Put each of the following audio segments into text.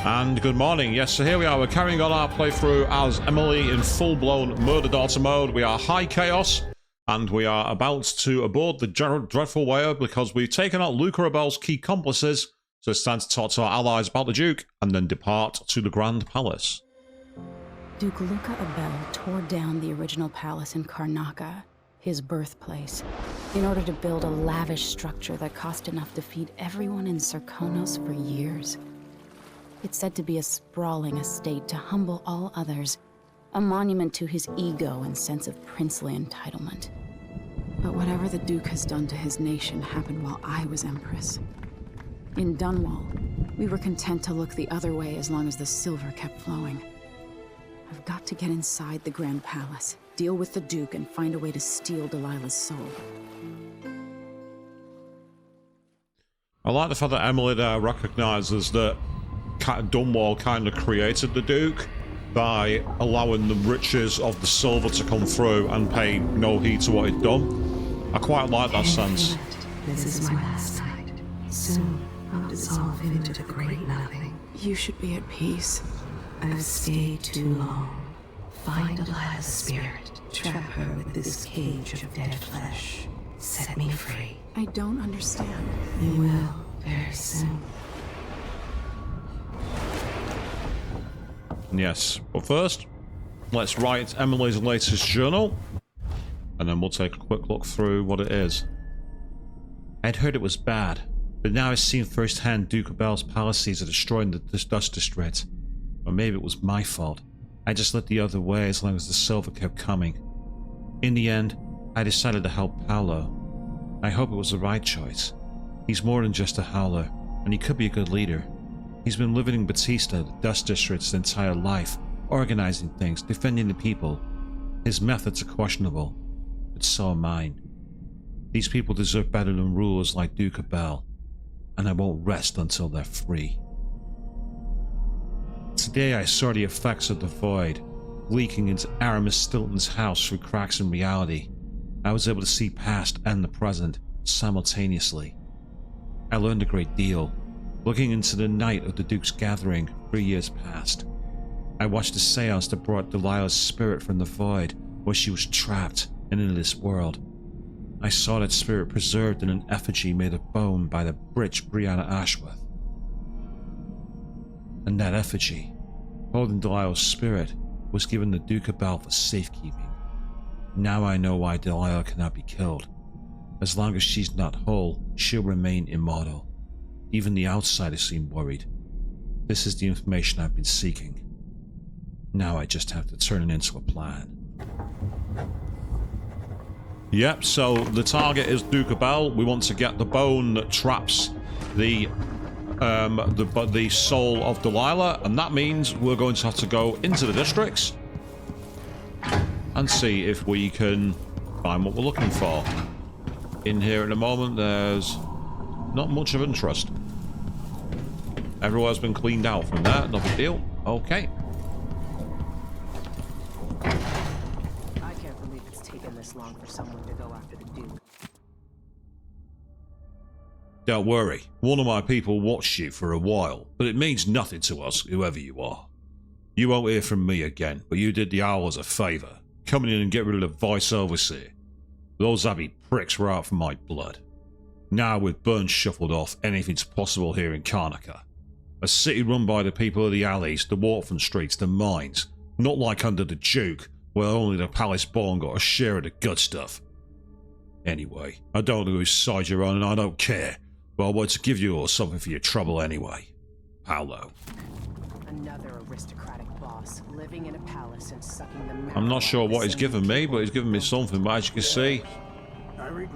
And good morning. Yes, so here we are. We're carrying on our playthrough as Emily in full-blown murder daughter mode. We are high chaos, and we are about to aboard the dreadful whale because we've taken out Luca Rebel's key accomplices. So it's time to talk to our allies about the Duke and then depart to the Grand Palace. Duke Luca Abel tore down the original palace in Karnaca, his birthplace, in order to build a lavish structure that cost enough to feed everyone in Serkonos for years. It's said to be a sprawling estate to humble all others, a monument to his ego and sense of princely entitlement. But whatever the Duke has done to his nation happened while I was Empress. In Dunwall, we were content to look the other way as long as the silver kept flowing. I've got to get inside the Grand Palace, deal with the Duke, and find a way to steal Delilah's soul. I like the fact that Emily there recognises that Dunwall kind of created the Duke by allowing the riches of the silver to come through and pay no heed to what he'd done. I quite like that sense. This is my last night. Soon I'll dissolve into the great nothing. You should be at peace. I've stayed too long. Find Delilah's spirit. Trap her with this cage of dead flesh. Set me free. I don't understand. You will very soon. Yes, but first, let's write Emily's latest journal, and then we'll take a quick look through what it is. I'd heard it was bad, but now I've seen firsthand Duke Abel's palaces are destroying the Dust District. Or maybe it was my fault. I just looked the other way as long as the silver kept coming. In the end, I decided to help Paolo. I hope it was the right choice. He's more than just a howler, and he could be a good leader. He's been living in Batista, the Dust District, his entire life, organizing things, defending the people. His methods are questionable, but so are mine. These people deserve better than rulers like Duke Abel, and I won't rest until they're free. Today I saw the effects of the void, leaking into Aramis Stilton's house through cracks in reality. I was able to see past and the present simultaneously. I learned a great deal. Looking into the night of the Duke's gathering 3 years past, I watched a seance that brought Delilah's spirit from the void where she was trapped and into this world. I saw that spirit preserved in an effigy made of bone by the bridge Brianna Ashworth. And that effigy, holding Delilah's spirit, was given to Duke Abel for safekeeping. Now I know why Delilah cannot be killed. As long as she's not whole, she'll remain immortal. Even the outsiders seem worried. This is the information I've been seeking. Now I just have to turn it into a plan. Yep, so the target is Duke Abel. We want to get the bone that traps the soul of Delilah, and that means we're going to have to go into the districts and see if we can find what we're looking for. In here at the moment, there's not much of interest. Everywhere's been cleaned out from there, no big deal. Okay. I can't believe it's taken this long for someone to go after the Duke. Don't worry, one of my people watched you for a while, but it means nothing to us, whoever you are. You won't hear from me again, but you did the Owls a favour, coming in and get rid of the Vice Overseer. Those Abbey pricks were out for my blood. Now with Burns shuffled off, anything's possible here in Karnaca. A city run by the people of the alleys, the waterfront streets, the mines. Not like under the Duke, where only the palace born got a share of the good stuff. Anyway, I don't know whose side you're on and I don't care, but I want to give you all something for your trouble anyway. Paolo. Another aristocratic boss living in a palace and sucking the I'm not sure what he's given me, but he's given me something, but as you can see,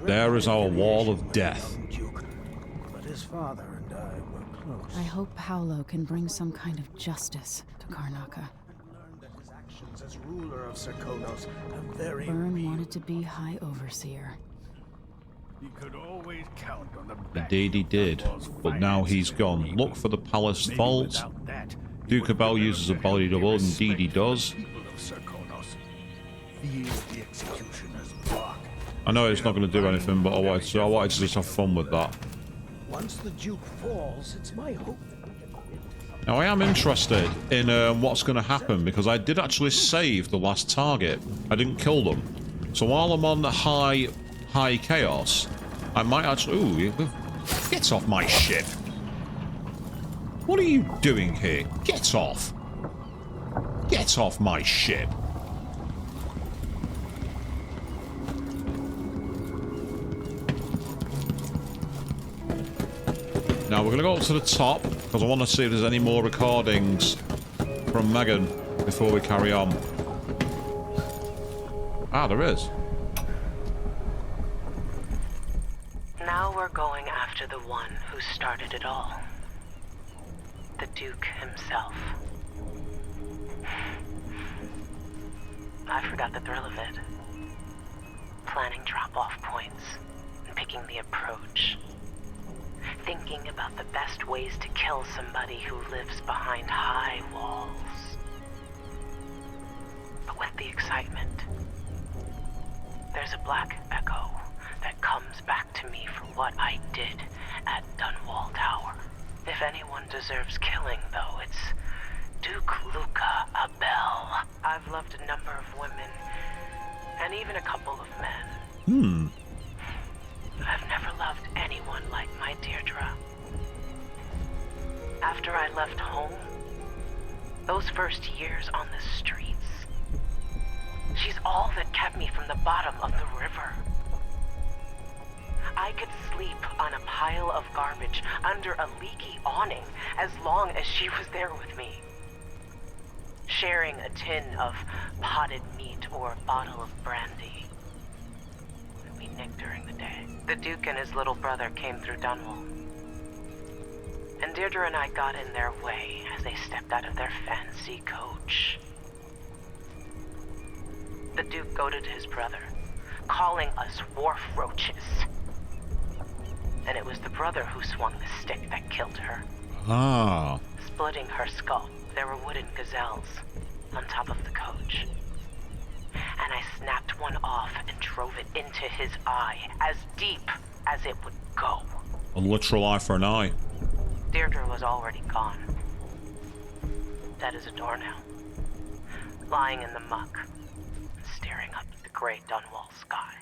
there is our wall of death. But his father and I were close. I hope Paolo can bring some kind of justice to Karnaca. Learned that his actions as ruler of Serkonos are very Byrne real. wanted to be High Overseer. He could always count on the Indeed he did, but now he's gone. Look for the palace vaults. Duke Abel uses a body double, indeed he does. I know it's not going to do anything, but I wanted to just have fun with that. Once the Duke falls, it's my hope that we can Now, I am interested in what's going to happen, because I did actually save the last target. I didn't kill them. So while I'm on the high chaos, I might actually... Ooh, get off my ship. What are you doing here? Get off. Get off my ship. Now we're going to go up to the top, because I want to see if there's any more recordings from Megan before we carry on. Ah, there is. Now we're going after the one who started it all. The Duke himself. I forgot the thrill of it. Planning drop-off points and picking the approach. Thinking about the best ways to kill somebody who lives behind high walls. But with the excitement, there's a black echo that comes back to me for what I did at Dunwall Tower. If anyone deserves killing, though, it's Duke Luca Abel. I've loved a number of women, and even a couple of men. I've never loved anyone like my Deirdre. After I left home, those first years on the streets, she's all that kept me from the bottom of the river. I could sleep on a pile of garbage under a leaky awning as long as she was there with me. Sharing a tin of potted meat or a bottle of brandy that we nicked during the day. The Duke and his little brother came through Dunwall. And Deirdre and I got in their way as they stepped out of their fancy coach. The Duke goaded his brother, calling us wharf roaches. And it was the brother who swung the stick that killed her. Ah. Splitting her skull, there were wooden gazelles on top of the coach. And I snapped one off and drove it into his eye, as deep as it would go. A literal eye for an eye. Deirdre was already gone. Dead as a doornail. Lying in the muck, staring up at the gray Dunwall sky.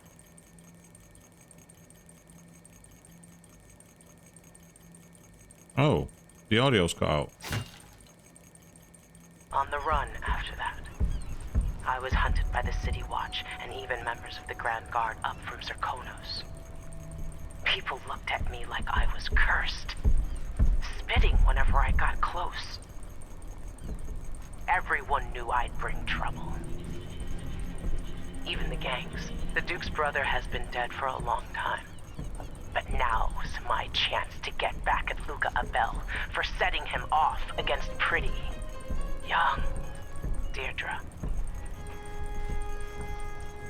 Oh, the audio's cut out. On the run after that, I was hunted by the City Watch and even members of the Grand Guard up from Serkonos. People looked at me like I was cursed, spitting whenever I got close. Everyone knew I'd bring trouble. Even the gangs. The Duke's brother has been dead for a long time. But now's my chance to get back at Luca Abel for setting him off against pretty, young Deirdre.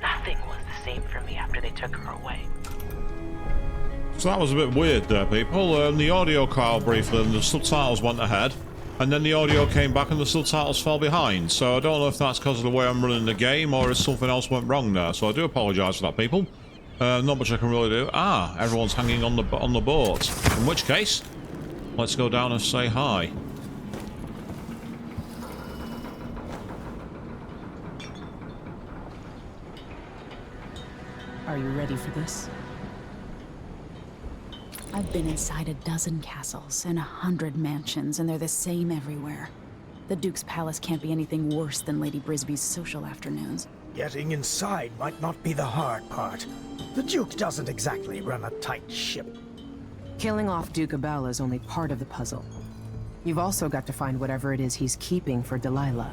Nothing was the same for me after they took her away. So that was a bit weird there, people. The audio cut out briefly and the subtitles went ahead. And then the audio came back and the subtitles fell behind. So I don't know if that's because of the way I'm running the game or if something else went wrong there. So I do apologise for that, people. Not much I can really do. Ah, everyone's hanging on the boat. In which case, let's go down and say hi. Are you ready for this? I've been inside a dozen castles and 100 mansions, and they're the same everywhere. The Duke's palace can't be anything worse than Lady Brisby's social afternoons. Getting inside might not be the hard part. The Duke doesn't exactly run a tight ship. Killing off Duke Abel is only part of the puzzle. You've also got to find whatever it is he's keeping for Delilah.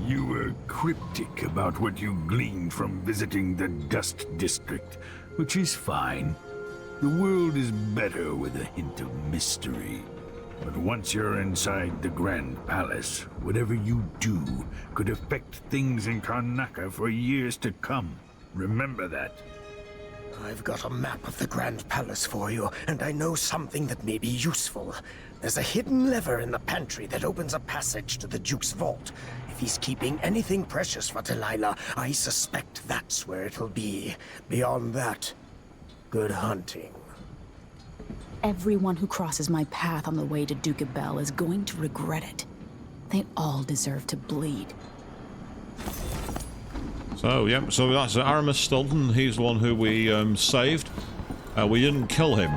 You were cryptic about what you gleaned from visiting the Dust District, which is fine. The world is better with a hint of mystery. But once you're inside the Grand Palace, whatever you do could affect things in Karnaca for years to come. Remember that. I've got a map of the Grand Palace for you, and I know something that may be useful. There's a hidden lever in the pantry that opens a passage to the Duke's vault. If he's keeping anything precious for Delilah, I suspect that's where it'll be. Beyond that, good hunting. Everyone who crosses my path on the way to Duke Bell is going to regret it. They all deserve to bleed. So, yeah, so that's Aramis Stilton. He's the one who we saved. We didn't kill him.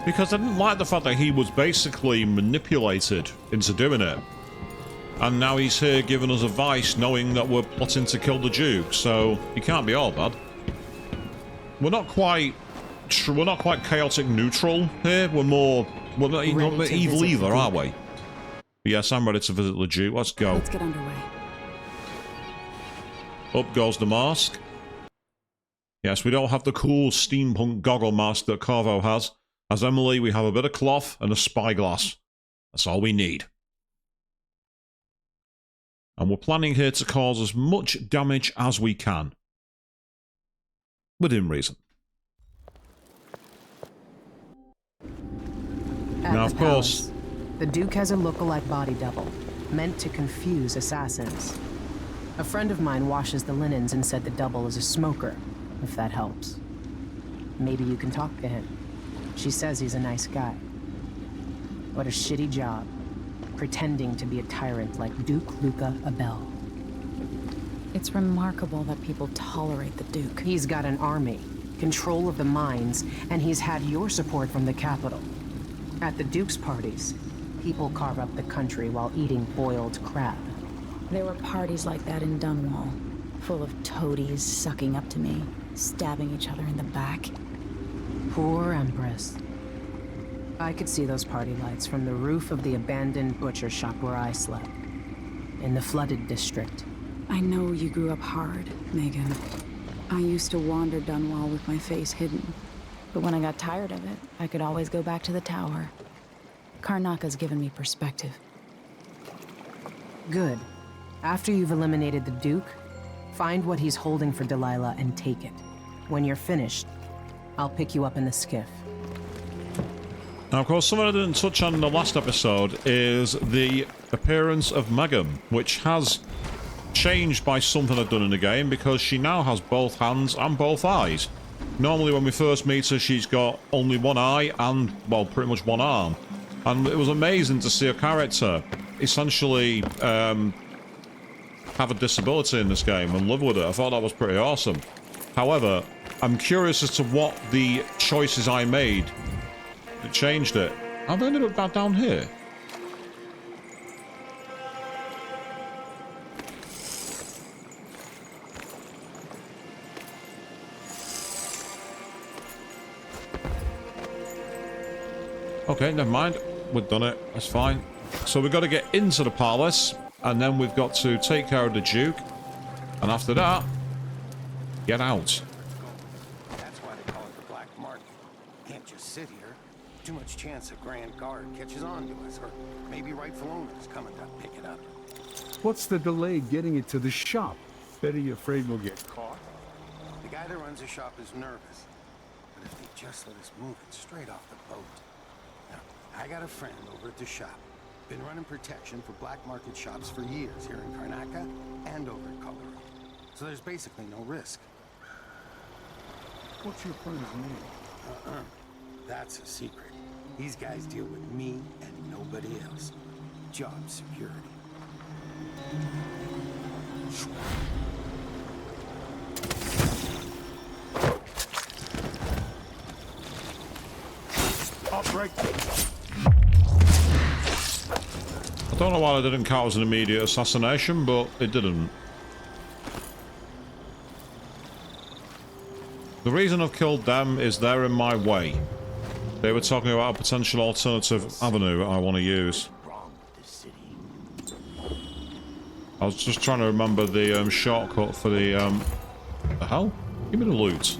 Because I didn't like the fact that he was basically manipulated into doing it. And now he's here giving us advice, knowing that we're plotting to kill the Duke, so he can't be all bad. We're not quite chaotic neutral here. We're not evil either, are we? Yes, I'm ready to visit the Duke. Let's go. Let's get underway. Up goes the mask. Yes, we don't have the cool steampunk goggle mask that Corvo has. As Emily, we have a bit of cloth and a spyglass. That's all we need. And we're planning here to cause as much damage as we can. Within reason. Now, of course, the Duke has a look-alike body double, meant to confuse assassins. A friend of mine washes the linens and said the double is a smoker, if that helps. Maybe you can talk to him. She says he's a nice guy. What a shitty job, pretending to be a tyrant like Duke Luca Abel. It's remarkable that people tolerate the Duke. He's got an army, control of the mines, and he's had your support from the capital. At the Duke's parties, people carve up the country while eating boiled crab. There were parties like that in Dunwall, full of toadies sucking up to me, stabbing each other in the back. Poor Empress. I could see those party lights from the roof of the abandoned butcher shop where I slept. In the flooded district. I know you grew up hard, Megan. I used to wander Dunwall with my face hidden. But when I got tired of it, I could always go back to the tower. Karnaca's given me perspective. Good. After you've eliminated the Duke, find what he's holding for Delilah and take it. When you're finished, I'll pick you up in the skiff. Now, of course, something I didn't touch on in the last episode is the appearance of Megan, which has changed by something I've done in the game, because she now has both hands and both eyes. Normally, when we first meet her, she's got only one eye and, well, pretty much one arm. And it was amazing to see a character essentially have a disability in this game and live with it. I thought that was pretty awesome. However, I'm curious as to what the choices I made that changed it. I've ended up back down here. Okay, never mind. We've done it. That's fine. So we've got to get into the palace, and then we've got to take care of the Duke. And after that, get out. That's why they call it the Black Market. Can't just sit here. Too much chance a Grand Guard catches on to us, or maybe rightful owners coming to pick it up. What's the delay getting it to the shop? Betty, you afraid we'll get caught? The guy that runs the shop is nervous. But if they just let us move it straight off the boat. Now, I got a friend over at the shop. Been running protection for black market shops for years here in Karnaca and over at Colorado. So there's basically no risk. What's your friend's name? That's a secret. These guys deal with me and nobody else. Job security. Upright. I don't know why I didn't count as an immediate assassination, but it didn't. The reason I've killed them is they're in my way. They were talking about a potential alternative avenue I want to use. I was just trying to remember the shortcut for the hell? Give me the loot.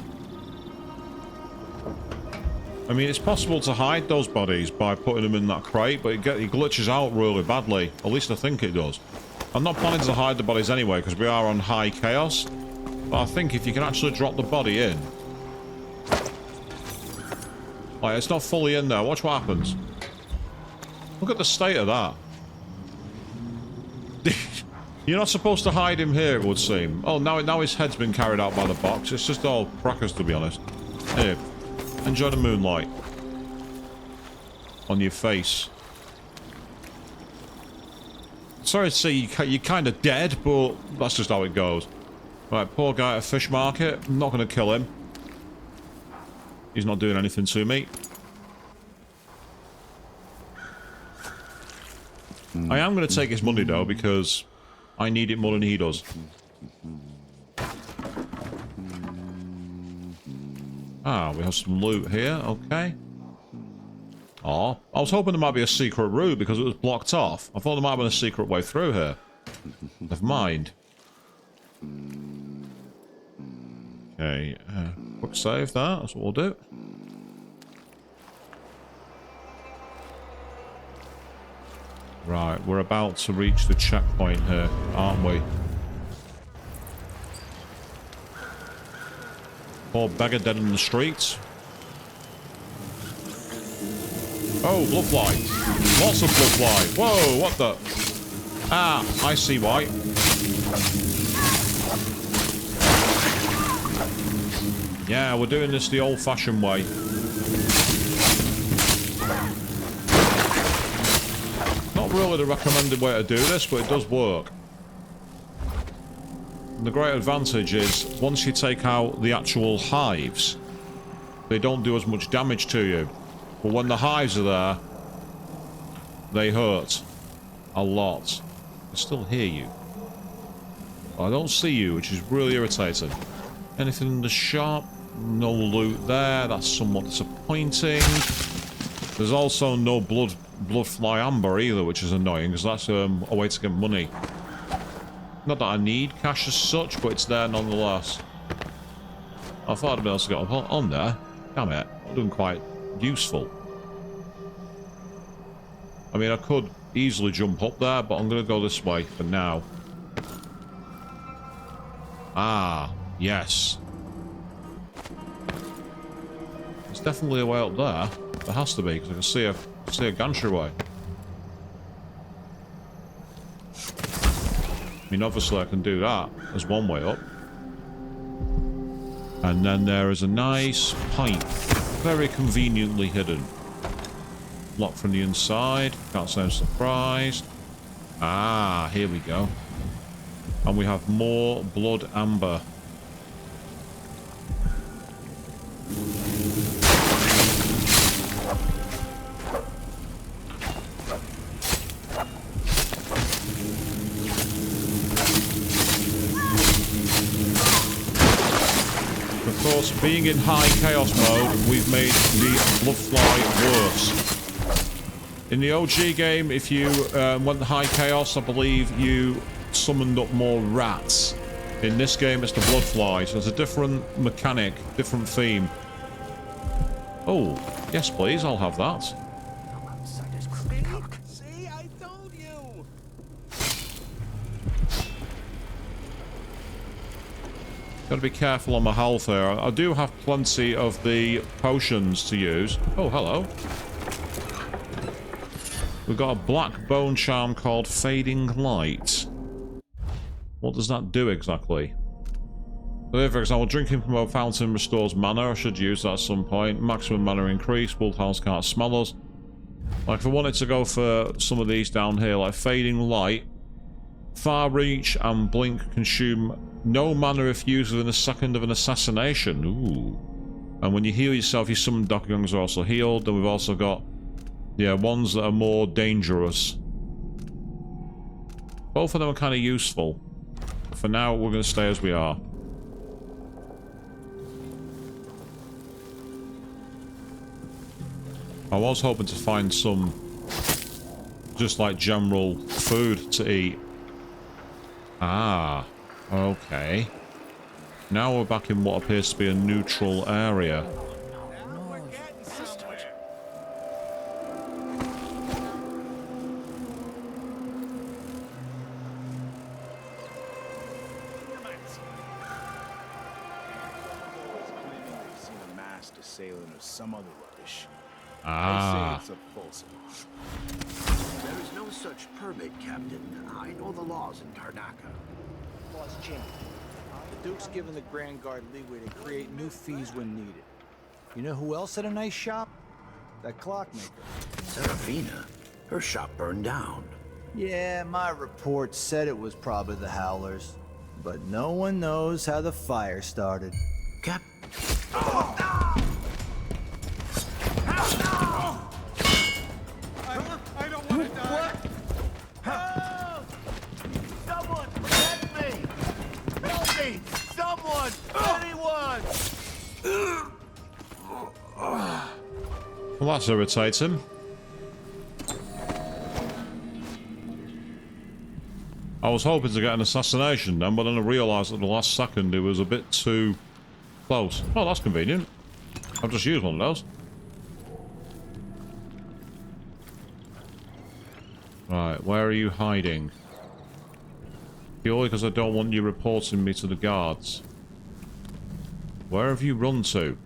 I mean, it's possible to hide those bodies by putting them in that crate, but it glitches out really badly. At least I think it does. I'm not planning to hide the bodies anyway, because we are on high chaos. But I think if you can actually drop the body in... Like, it's not fully in there. Watch what happens. Look at the state of that. You're not supposed to hide him here, it would seem. Oh, now his head's been carried out by the box. It's just all crackers, to be honest. Here. Enjoy the moonlight. on your face. Sorry to say you're kind of dead, but that's just how it goes. Right, poor guy at a fish market. I'm not going to kill him. He's not doing anything to me. I am going to take his money, though, because I need it more than he does. Ah, we have some loot here. Okay. Oh, I was hoping there might be a secret route because it was blocked off. I thought there might have been a secret way through here. Never mind. Okay, quick save that. That's what we'll do. Right, we're about to reach the checkpoint here, aren't we? Poor beggar dead in the streets. Oh, bloodfly. Lots of bloodfly. Whoa, what the? Ah, I see why. Yeah, we're doing this the old-fashioned way. Not really the recommended way to do this, but it does work. And the great advantage is, once you take out the actual hives, they don't do as much damage to you. But when the hives are there, they hurt. A lot. I still hear you. I don't see you, which is really irritating. Anything in the shop? No loot there. That's somewhat disappointing. There's also no bloodfly amber either, which is annoying, because that's a way to get money. Not that I need cash as such, but it's there nonetheless. I thought I'd be able to get up on there. Damn it. Not doing quite useful. I mean, I could easily jump up there, but I'm going to go this way for now. Ah, yes. There's definitely a way up there. There has to be, because I can see a gantry way. I mean, obviously I can do that. There's one way up. And then there is a nice pipe. Very conveniently hidden. Locked from the inside. Can't say I'm surprised. Ah, here we go. And we have more blood amber. Of course, being in high chaos mode, we've made the bloodfly worse. In the OG game, if you went high chaos, I believe you summoned up more rats. In this game, it's the bloodfly, so it's a different mechanic, different theme. Oh, yes please, I'll have that. See, I told you. Gotta be careful on my health here. I do have plenty of the potions to use. Oh, hello. We've got a black bone charm called Fading Light. What does that do exactly? So for example, drinking from a fountain restores mana. I should use that at some point. Maximum mana increase. Wolfhounds can't smell us. Like if I wanted to go for some of these down here, like Fading Light. Far Reach and Blink consume no mana if used within a second of an assassination. Ooh. And when you heal yourself, your summoned Doppelgangers are also healed. Then we've also got, yeah, ones that are more dangerous. Both of them are kind of useful. For now, we're going to stay as we are. I was hoping to find some just like general food to eat. Ah, okay. Now we're back in what appears to be a neutral area. Some other rubbish. Ah. They say it's a false. There is no such permit, Captain. I know the laws in Karnaca. Laws change. The Duke's given the Grand Guard leeway to create new fees when needed. You know who else had a nice shop? That clockmaker. Serafina? Her shop burned down. Yeah, my report said it was probably the Howlers. But no one knows how the fire started. Cap... I don't want to die. Help! Someone, help me! Help me! Someone! Anyone! Well, that irritates him. I was hoping to get an assassination then, but then I realised at the last second it was a bit too close. Oh, that's convenient. I've just used one of those. Right, where are you hiding? Purely because I don't want you reporting me to the guards. Where have you run to?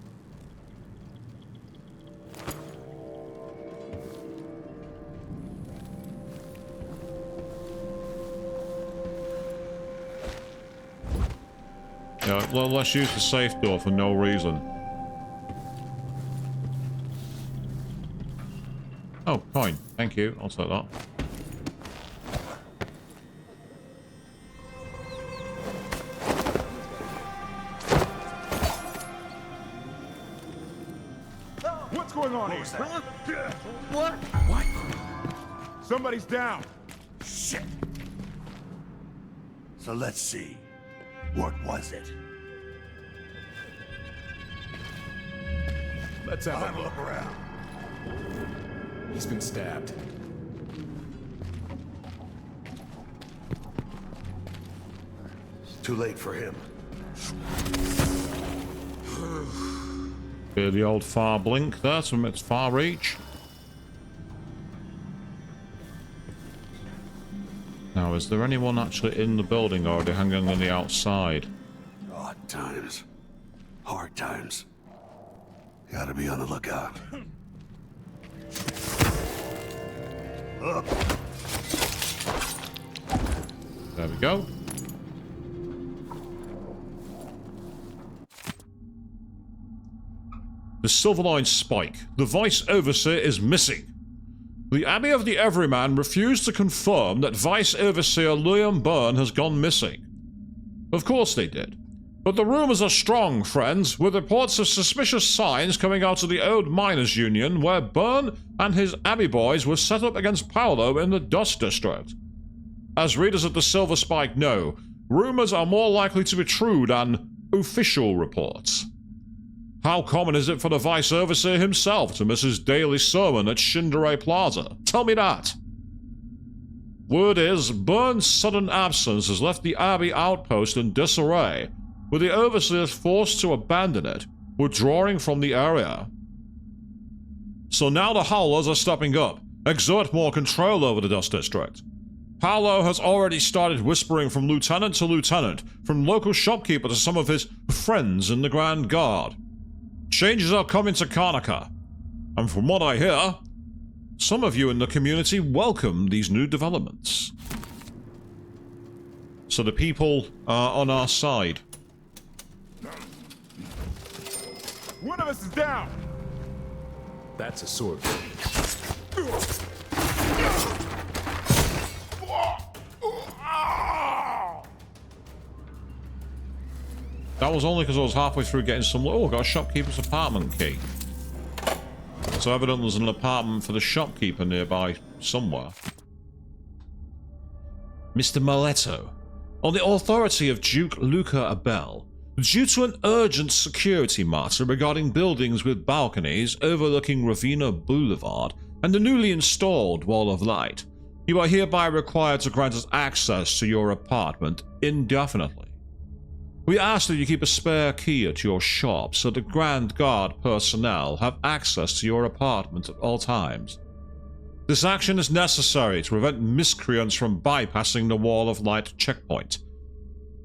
Yeah, well, let's use the safe door for no reason. Oh, coin. Thank you. I'll take that. What's going on here? What? What? Somebody's down. Shit. So let's see. What was it? Let's have Have a look around. He's been stabbed. Too late for him. Hear the old far blink there from its far reach. Now, is there anyone actually in the building or are they hanging on the outside? Odd times. Hard times. Gotta be on the lookout. Up. There we go. The Silverline Spike. The Vice Overseer is missing. The Abbey of the Everyman refused to confirm that Vice Overseer Liam Byrne has gone missing. Of course they did. But the rumors are strong, friends, with reports of suspicious signs coming out of the old miners' union where Byrne and his Abbey boys were set up against Paolo in the Dust District. As readers of the Silver Spike know, rumors are more likely to be true than official reports. How common is it for the Vice Overseer himself to miss his daily sermon at Shindere Plaza? Tell me that. Word is, Byrne's sudden absence has left the Abbey outpost in disarray, with the Overseers forced to abandon it, withdrawing from the area. So now the Howlers are stepping up, exert more control over the Dust District. Paolo has already started whispering from lieutenant to lieutenant, from local shopkeeper to some of his friends in the Grand Guard. Changes are coming to Karnaca, and from what I hear, some of you in the community welcome these new developments. So the people are on our side. One of us is down. That's a sword. That was only because I was halfway through getting some... Oh, I got a shopkeeper's apartment key. So evidently there's an apartment for the shopkeeper nearby somewhere. Mr. Miletto, on the authority of Duke Luca Abel, due to an urgent security matter regarding buildings with balconies overlooking Ravenna Boulevard and the newly installed Wall of Light, you are hereby required to grant us access to your apartment indefinitely. We ask that you keep a spare key at your shop so the Grand Guard personnel have access to your apartment at all times. This action is necessary to prevent miscreants from bypassing the Wall of Light checkpoint.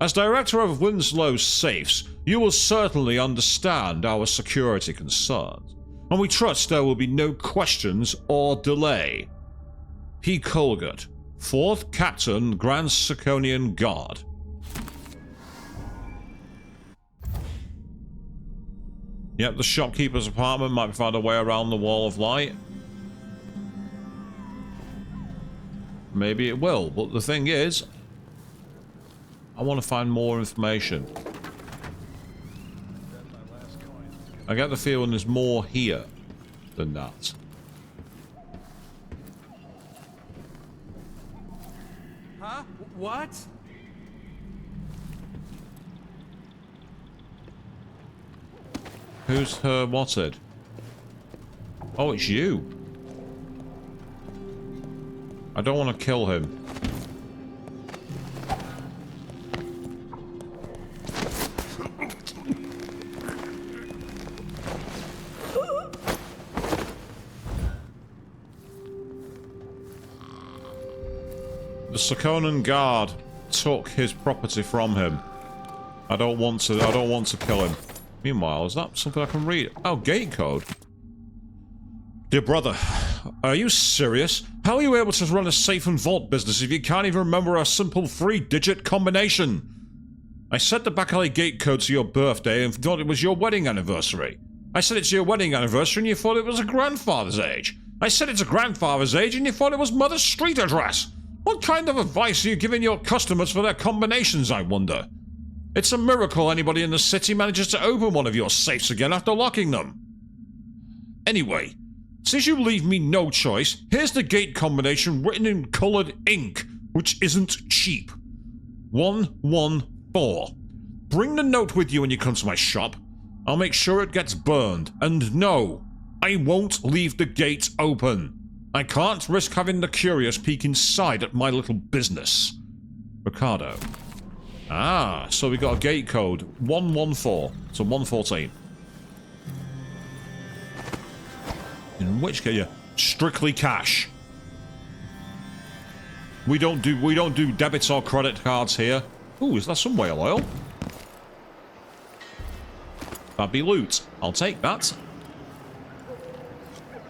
As Director of Winslow's Safes, you will certainly understand our security concerns, and we trust there will be no questions or delay. P. Colgate, 4th Captain Grand Siconian Guard. Yep, the shopkeeper's apartment might be found a way around the Wall of Light. maybe it will. But the thing is, I want to find more information. I get the feeling there's more here than that. Huh? What? Who's her whatted? Oh, it's you. I don't want to kill him. The Sarkonan guard took his property from him. I don't want to kill him. Meanwhile, is that something I can read? Oh, gate code. Dear brother, are you serious? How are you able to run a safe and vault business if you can't even remember a simple 3-digit combination? I set the back alley gate code to your birthday and thought it was your wedding anniversary. I said it's your wedding anniversary and you thought it was a grandfather's age. I said it's a grandfather's age and you thought it was mother's street address. What kind of advice are you giving your customers for their combinations, I wonder? It's a miracle anybody in the city manages to open one of your safes again after locking them. Anyway, since you leave me no choice, here's the gate combination written in coloured ink, which isn't cheap. 114. Bring the note with you when you come to my shop. I'll make sure it gets burned. And no, I won't leave the gate open. I can't risk having the curious peek inside at my little business. Ricardo. Ah, so we got a gate code. 114. So 114. In which case, yeah, strictly cash. We don't do debits or credit cards here. Ooh, is that some whale oil? That'd be loot. I'll take that.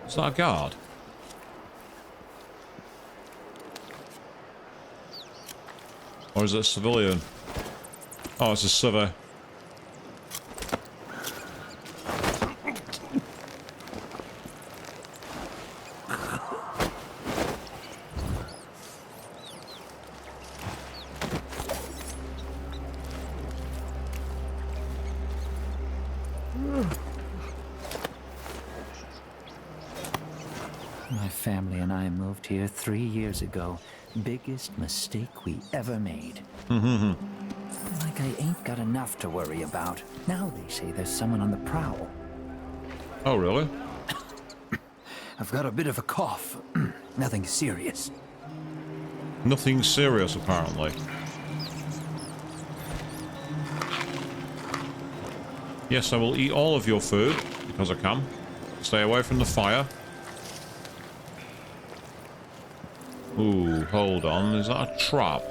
Is that a guard? Or is it a civilian? Oh, it's a civvy. My family and I moved here 3 years ago. Biggest mistake we ever made. Like I ain't got enough to worry about. Now they say there's someone on the prowl. Oh, really? I've got a bit of a cough. Nothing serious. Nothing serious, apparently. Yes, I will eat all of your food, because I can. Stay away from the fire. Ooh, hold on. Is that a trap?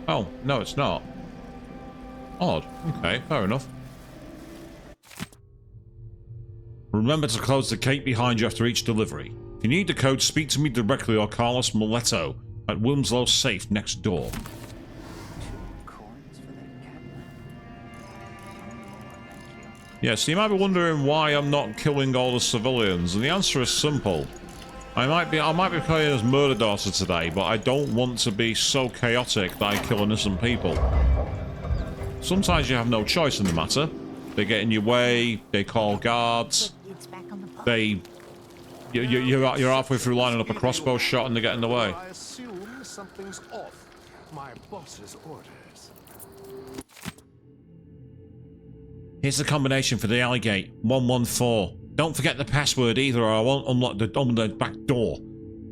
Oh, no, it's not. Odd. Okay, fair enough. Remember to close the gate behind you after each delivery. If you need the code, speak to me directly or Carlos Mileto at Wilmslow's safe next door. Yeah, so you might be wondering why I'm not killing all the civilians, and the answer is simple. I might be playing as Murder Daughter today, but I don't want to be so chaotic that I kill innocent people. Sometimes you have no choice in the matter. They get in your way, they call guards, you're halfway through lining up a crossbow shot and they get in the way. I assume something's off. My boss's orders. Here's the combination for the alley gate. 114. Don't forget the password either or I won't unlock the back door.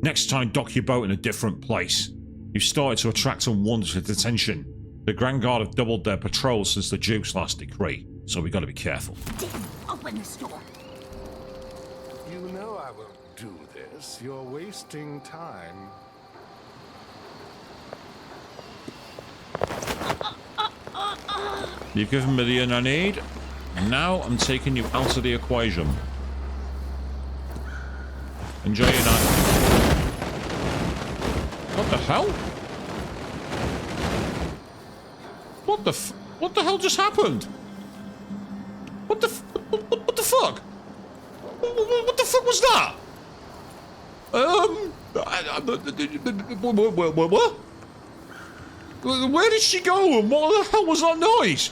Next time, dock your boat in a different place. You've started to attract unwanted attention. The Grand Guard have doubled their patrols since the Duke's last decree, so we gotta be careful. Damn, open this door. You know I won't do this. You're wasting time. You've given me the inn I need, and now I'm taking you out of the equation. Enjoy your night. What the hell? What the hell just happened? What the fuck? What the fuck was that? What? Where did she go? And what the hell was that noise?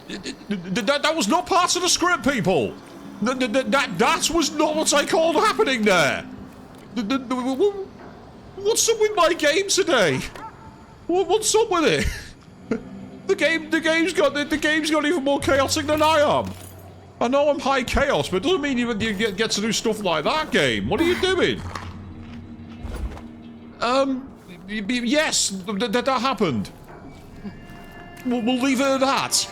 That was not part of the script, people. That was not what I called happening there. What's up with my game today? What's up with it? The game's got even more chaotic than I am. I know I'm high chaos, but it doesn't mean you get to do stuff like that, game. What are you doing? Yes, that happened. We'll leave it at that.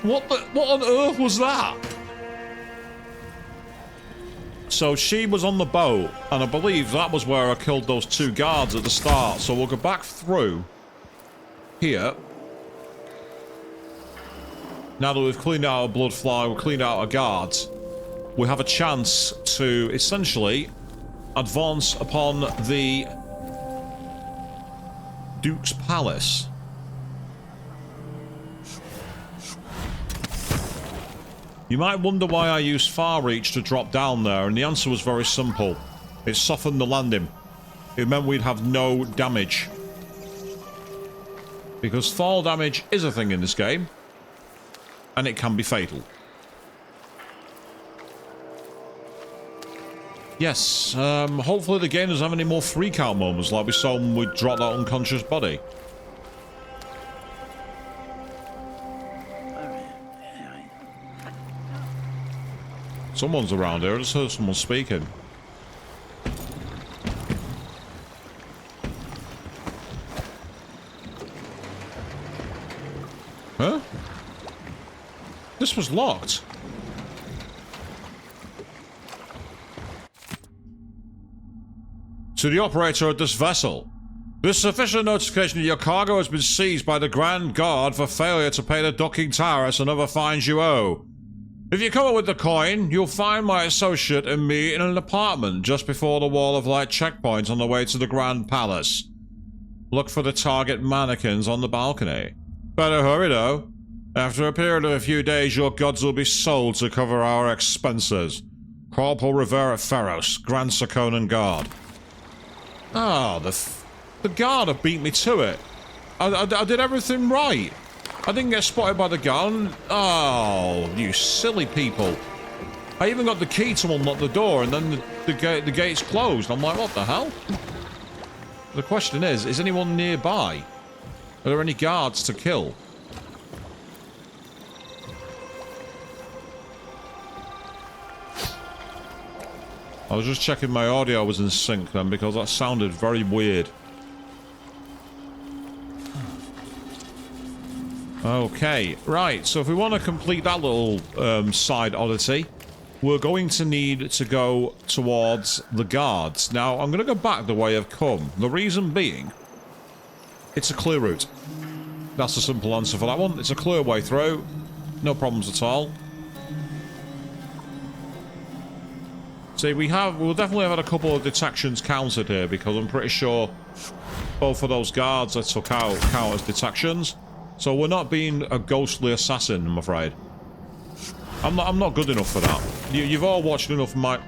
What on earth was that? So she was on the boat, and I believe that was where I killed those 2 guards at the start. So we'll go back through here. Now that we've cleaned out a bloodfly, we've cleaned out our guards, we have a chance to essentially advance upon the Duke's Palace. You might wonder why I used far reach to drop down there, and the answer was very simple. It softened the landing. It meant we'd have no damage. Because fall damage is a thing in this game, and it can be fatal. Yes, hopefully the game doesn't have any more freak out moments like we saw when we dropped that unconscious body. Someone's around here. I just heard someone speaking. Huh? This was locked. To the operator of this vessel. This is official notification that your cargo has been seized by the Grand Guard for failure to pay the docking tariffs and other fines you owe. If you come up with the coin, you'll find my associate and me in an apartment just before the Wall of Light checkpoint on the way to the Grand Palace. Look for the target mannequins on the balcony. Better hurry though. After a period of a few days, your gods will be sold to cover our expenses. Corporal Rivera Ferros, Grand Sarkonan Guard. Ah, the guard have beat me to it. I did everything right. I didn't get spotted by the gun. Oh, you silly people. I even got the key to unlock the door, and then the gate's closed. I'm like, what the hell? The question is anyone nearby? Are there any guards to kill? I was just checking my audio was in sync then, because that sounded very weird. Okay, right, so if we want to complete that little side oddity, we're going to need to go towards the guards. Now, I'm going to go back the way I've come. The reason being, it's a clear route. That's the simple answer for that one. It's a clear way through. No problems at all. See, we'll definitely have had a couple of detections counted here, because I'm pretty sure both of those guards I took out count as detections. So we're not being a ghostly assassin, I'm afraid. I'm not good enough for that. You've all watched enough of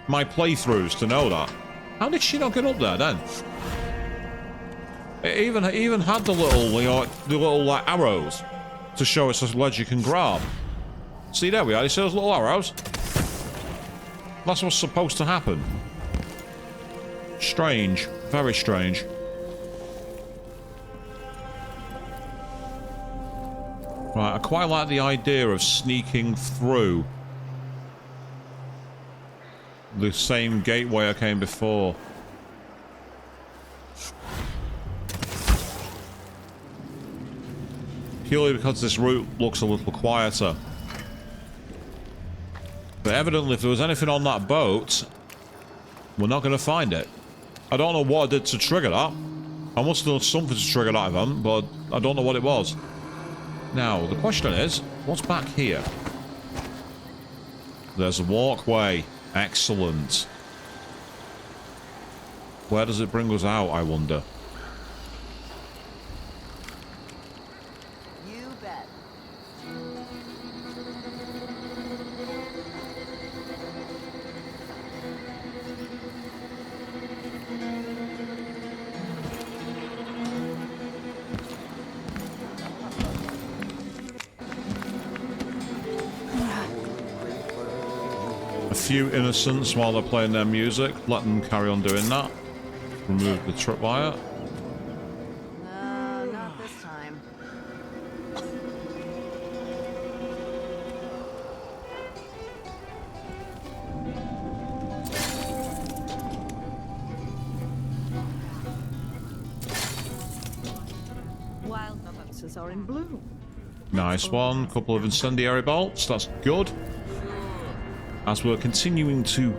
my playthroughs to know that. How did she not get up there then? It even had the little like arrows to show us a ledge you can grab. See, there we are. You see those little arrows? That's what's supposed to happen. Strange. Very strange. Right, I quite like the idea of sneaking through the same gateway I came before. Purely because this route looks a little quieter. But evidently, if there was anything on that boat, we're not going to find it. I don't know what I did to trigger that. I must have done something to trigger that event, but I don't know what it was. Now, the question is, what's back here? There's a walkway. Excellent. Where does it bring us out, I wonder? You bet. few innocents while they're playing their music. Let them carry on doing that. Remove the tripwire. Not this time. Wild roses are in bloom. Nice one. Couple of incendiary bolts. That's good. As we're continuing to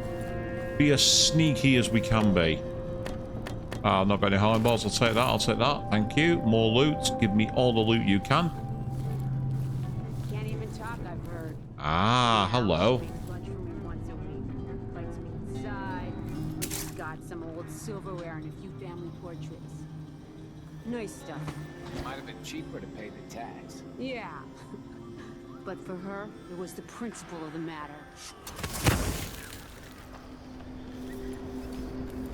be as sneaky as we can be. I've not got any high balls. I'll take that. I'll take that. Thank you. More loot. Give me all the loot you can. Can't even talk, I've heard. Ah, hello. Lunch for me once a week. Invites me inside. He's got some old silverware and a few family portraits. Nice stuff. Might have been cheaper to pay the tax. Yeah. But for her, it was the principle of the matter.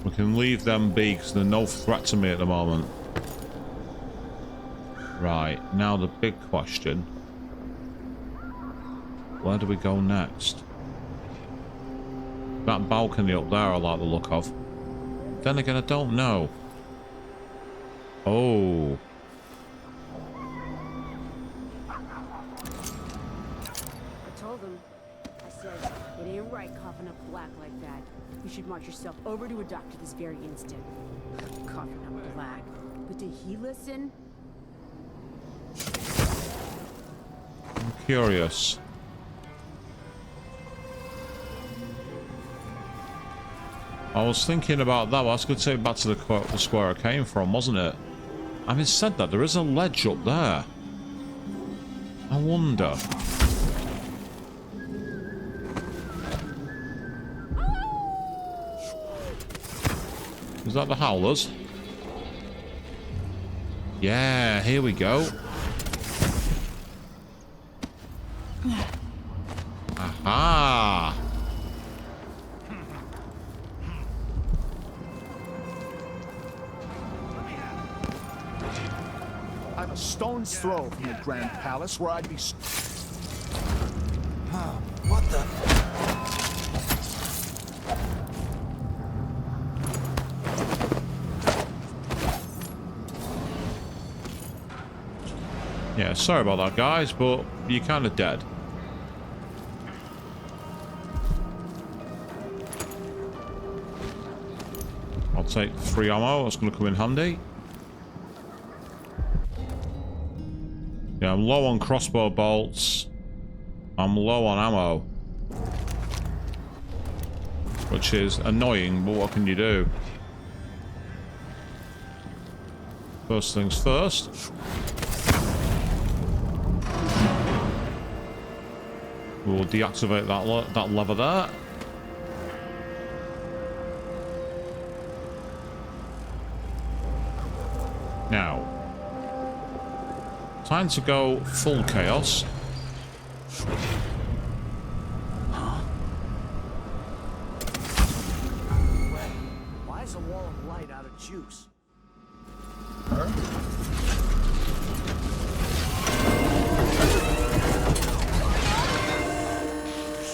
We can leave them be because they're no threat to me at the moment. Right, now the big question. Where do we go next? That balcony up there I like the look of. Then again, I don't know. Oh. I told him. I said, it ain't right coughing up black like that. You should march yourself over to a doctor this very instant. Coughing up black. But did he listen? I'm curious. I was thinking about that. Well, that's going to take me back to the square I came from, wasn't it? Having said that, there is a ledge up there. I wonder. Is that the howlers? Yeah, here we go. Aha! I'm a stone's throw from the Grand Palace where I'd be... What the... Yeah, sorry about that, guys, but you're kind of dead. I'll take 3 ammo. That's going to come in handy. Yeah, I'm low on crossbow bolts. I'm low on ammo. Which is annoying, but what can you do? First things first. We'll deactivate that lever there. Now, time to go full chaos. Why is a wall of light out of juice?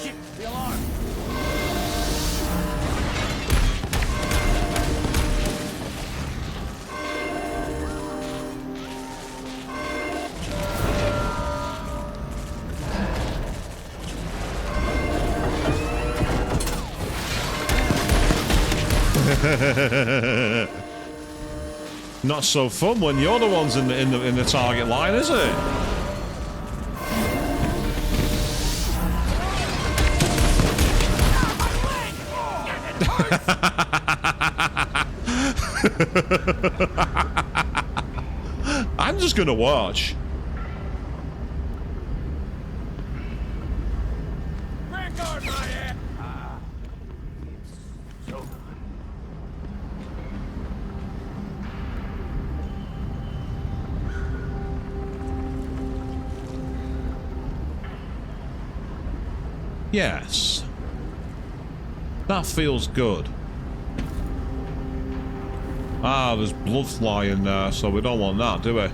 Shit, the alarm! Not so fun when you're the ones in the target line, is it? I'm just gonna watch. Yes. That feels good. Ah, there's blood fly in there, so we don't want that, do we?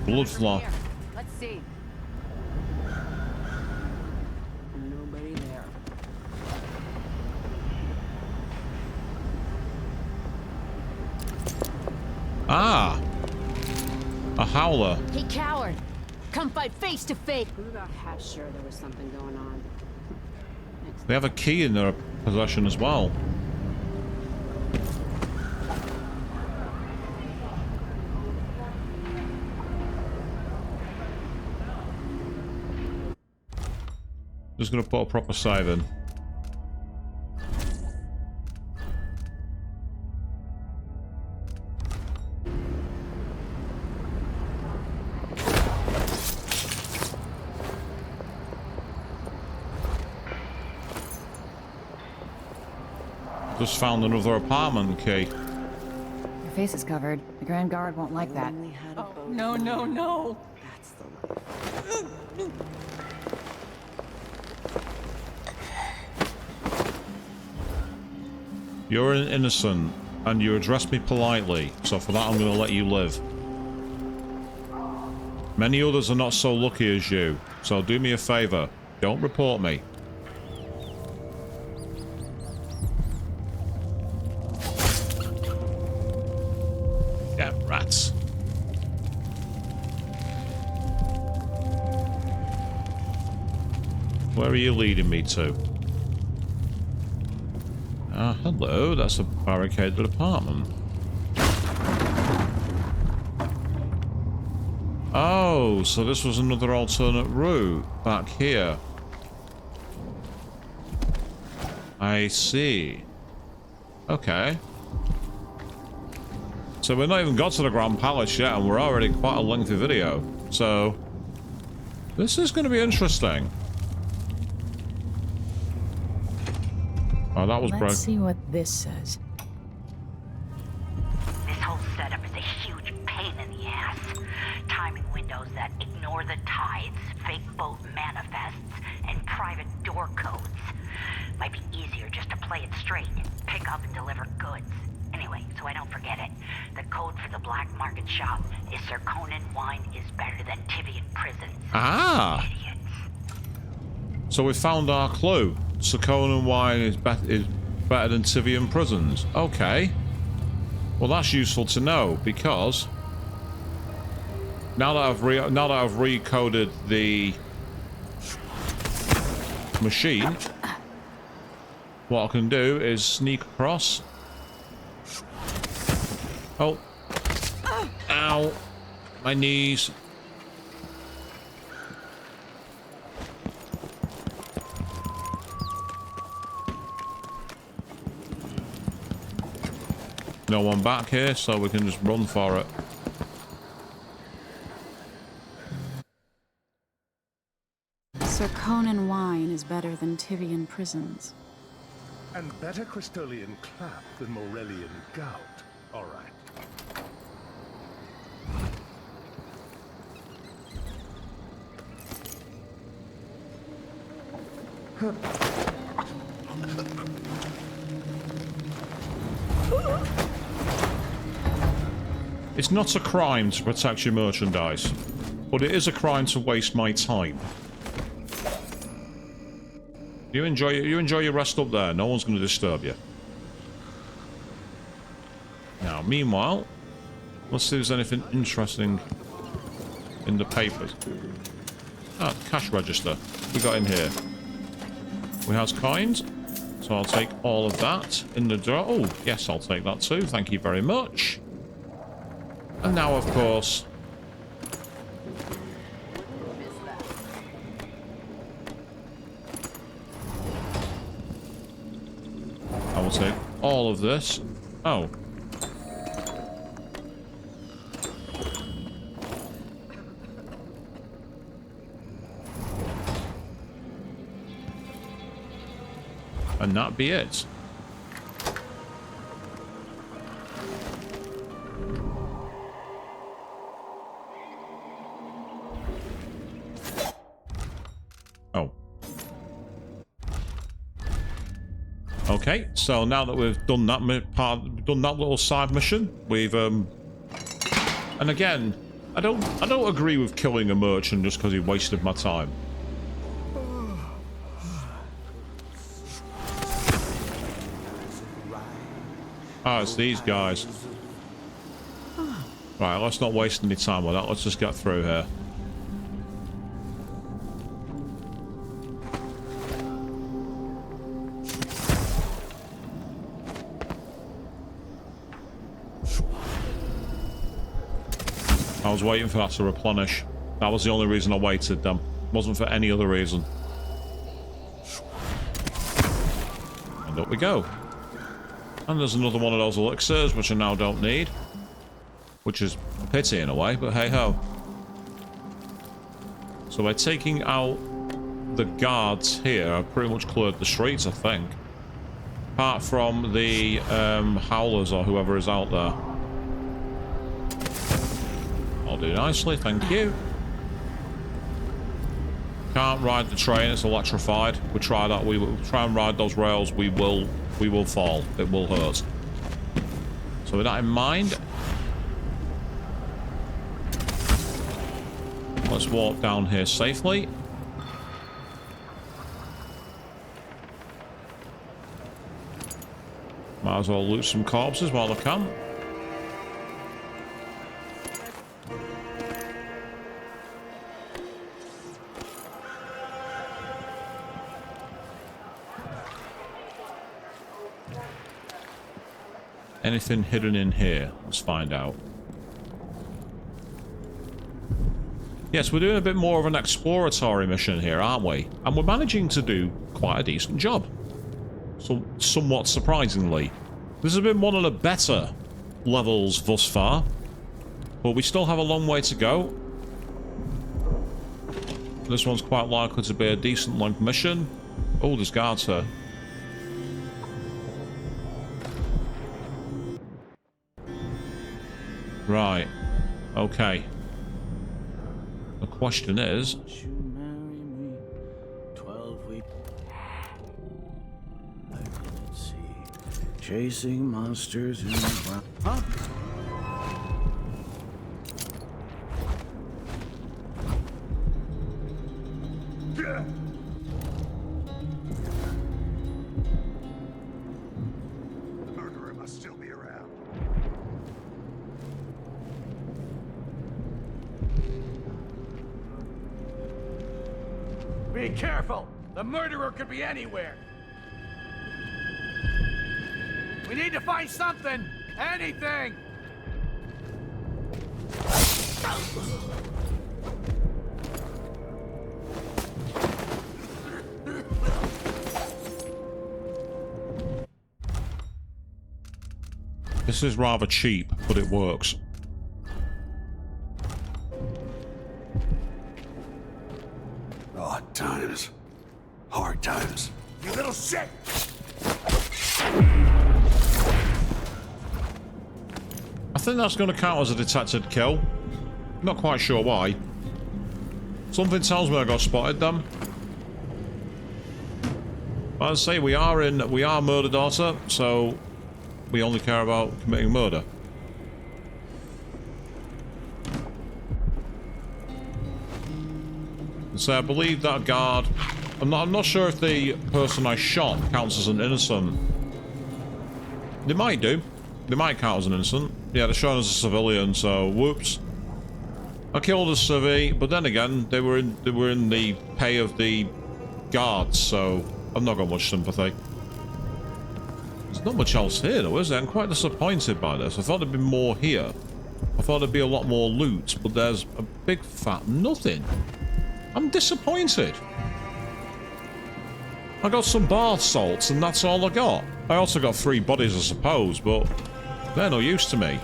Blood fly. Let's see. Nobody there. Ah! A howler. Hey, coward! Come fight face to face! Who the heck sure there was something going on? They have a key in their possession as well. Just gonna put a proper save in. Just found another apartment key. Your face is covered. The Grand Guard won't like that. Oh, no, no, no! You're an innocent, and you addressed me politely, so for that I'm going to let you live. Many others are not so lucky as you, so do me a favor. Don't report me. Yeah, rats. Where are you leading me to? Ah, hello, that's a barricaded apartment. Oh, so this was another alternate route back here. I see. Okay. So we've not even got to the Grand Palace yet, and we're already quite a lengthy video. So this is going to be interesting. Oh, that was broken. Let's see what this says. This whole setup is a huge pain in the ass. Timing windows that ignore the tides, fake boat manifests, and private door codes. Might be easier just to play it straight. Pick up and deliver goods. Anyway, so I don't forget it. The code for the black market shop is Zirconin wine is better than Tivian prisons. Ah! Idiots. So we found our clue. Zirconin wine is better than Tivian prisons. Okay. Well, that's useful to know, because now that I've recoded the machine, what I can do is sneak across. Oh. Ow. My knees. No one back here, so we can just run for it. Zirconin wine is better than Tivian prisons. And better Crystolian clap than Morellian gout. All right. It's not a crime to protect your merchandise, but it is a crime to waste my time. You enjoy your rest up there. No one's going to disturb you. Now, meanwhile, let's see if there's anything interesting in the papers. Ah, the cash register. We got in here. We have coins, so I'll take all of that in the drawer. Oh, yes, I'll take that too. Thank you very much. And now, of course, I will take all of this. Oh. And that be it. Oh. Okay, so now that we've done that done that little side mission, we've and again, I don't agree with killing a merchant just because he wasted my time. Ah, it's these guys. Right, let's not waste any time with that. Let's just get through here. I was waiting for that to replenish. That was the only reason I waited then. Wasn't for any other reason. And up we go. And there's another one of those elixirs, which I now don't need. Which is a pity in a way, but hey-ho. So by taking out the guards here, I've pretty much cleared the streets, I think. Apart from the howlers or whoever is out there. I'll do nicely, thank you. Can't ride the train, it's electrified. We try that, we will try and ride those rails, we will fall. It will hurt. So with that in mind, let's walk down here safely. Might as well loot some corpses while I can. Anything hidden in here? Let's find out. Yes, we're doing a bit more of an exploratory mission here, aren't we? And we're managing to do quite a decent job. So, somewhat surprisingly. This has been one of the better levels thus far. But we still have a long way to go. This one's quite likely to be a decent length mission. Oh, there's guards here. Right. Okay. The question is... Let's see. Chasing monsters in the ground. Huh? The murderer must still be around. Be careful! The murderer could be anywhere! We need to find something! Anything! This is rather cheap, but it works. Odd times. Hard times. You little shit! I think that's going to count as a detected kill. Not quite sure why. Something tells me I got spotted then. But as I say, we are murder daughter, so we only care about committing murder. So I believe that guard... I'm not sure if the person I shot counts as an innocent. They might do. They might count as an innocent. Yeah, they're showing as a civilian, so whoops. I killed a civvy, but then again, they were in the pay of the guards, so I've not got much sympathy. There's not much else here though, is there? I'm quite disappointed by this. I thought there'd be more here. I thought there'd be a lot more loot, but there's a big fat nothing. I'm disappointed. I got some bath salts and that's all I got. I also got 3 bodies, I suppose, but they're no use to me.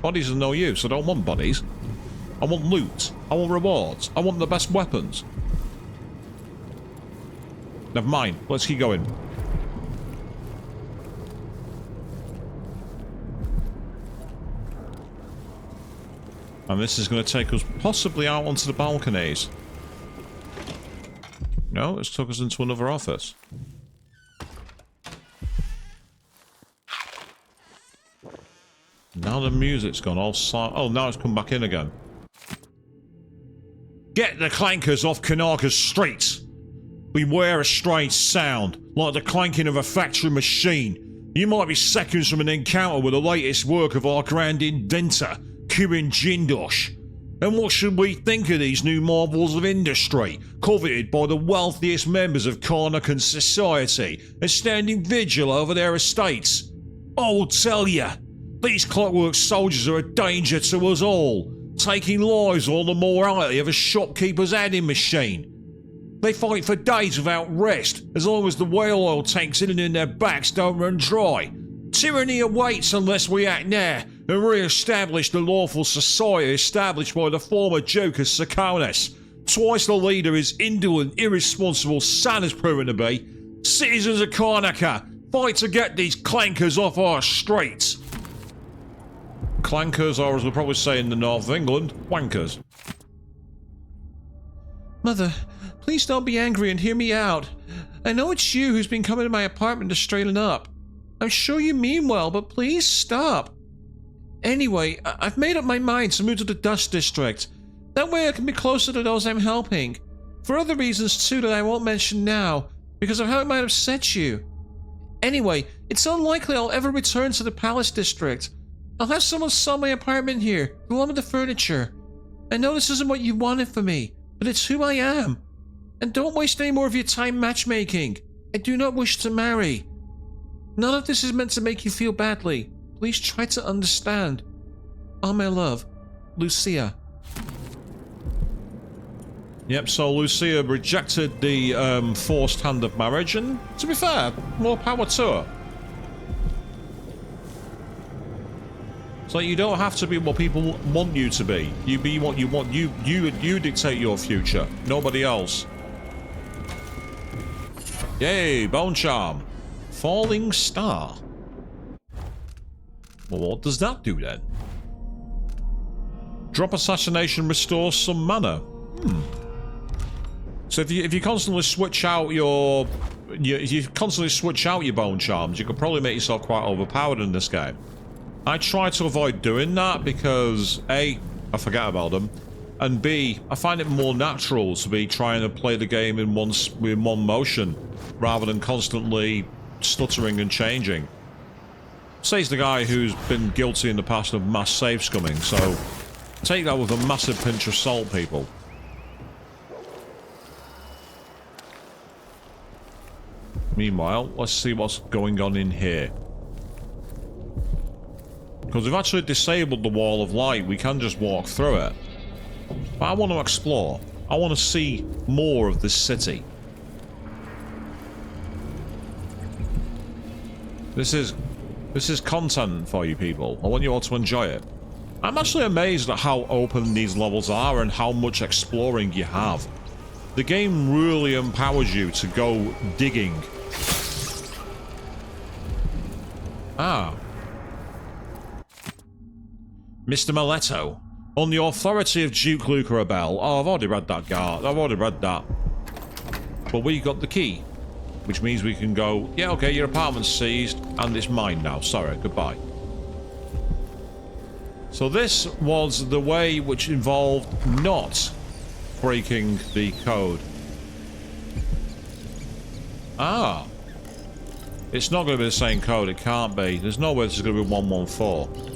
Bodies are no use. I don't want bodies. I want loot. I want rewards. I want the best weapons. Never mind. Let's keep going. And this is going to take us possibly out onto the balconies. No, it's took us into another office. Now the music's gone all silent. Oh, now it's come back in again. Get the clankers off Karnaca's streets! Beware a strange sound, like the clanking of a factory machine. You might be seconds from an encounter with the latest work of our grand inventor, Kirin Jindosh. And what should we think of these new marvels of industry, coveted by the wealthiest members of Karnacan society and standing vigil over their estates? I will tell you, these clockwork soldiers are a danger to us all, taking lives on the morality of a shopkeeper's adding machine. They fight for days without rest, as long as the whale oil tanks in their backs don't run dry. Tyranny awaits unless we act now and re-establish the lawful society established by the former Duke of Sarkonis. Twice the leader his indolent, irresponsible son has proven to be. Citizens of Karnaca, fight to get these clankers off our streets. Clankers, or as we'll probably say in the north of England, wankers. Mother, please don't be angry and hear me out. I know it's you who's been coming to my apartment to straighten up. I'm sure you mean well, but please stop. Anyway, I've made up my mind to move to the Dust District. That way I can be closer to those I'm helping. For other reasons too that I won't mention now, because of how it might upset you. Anyway, it's unlikely I'll ever return to the Palace District. I'll have someone sell my apartment here, along with the furniture. I know this isn't what you wanted for me, but it's who I am. And don't waste any more of your time matchmaking. I do not wish to marry. None of this is meant to make you feel badly. Please try to understand. All my love, Lucia. Yep, so Lucia rejected the forced hand of marriage, and to be fair, more power to her. So you don't have to be what people want you to be. You be what you want. You dictate your future, nobody else. Yay, bone charm. Falling star. Well, what does that do then? Drop assassination restores some mana. So if you constantly switch out your bone charms, you could probably make yourself quite overpowered in this game. I try to avoid doing that because A, I forget about them, and B, I find it more natural to be trying to play the game in one motion rather than constantly stuttering and changing. Says the guy who's been guilty in the past of mass save scumming, so take that with a massive pinch of salt, people. Meanwhile, let's see what's going on in here. Because we've actually disabled the wall of light, we can just walk through it. But I want to explore. I want to see more of this city. This is content for you people. I want you all to enjoy it. I'm actually amazed at how open these levels are and how much exploring you have. The game really empowers you to go digging. Ah. Mr. Miletto, on the authority of Duke Lucarabel. Oh, I've already read that, Gar. I've already read that. But we got the key, which means we can go, yeah, okay, your apartment's seized, and it's mine now. Sorry, goodbye. So this was the way which involved not breaking the code. Ah. It's not going to be the same code. It can't be. There's no way this is going to be 114.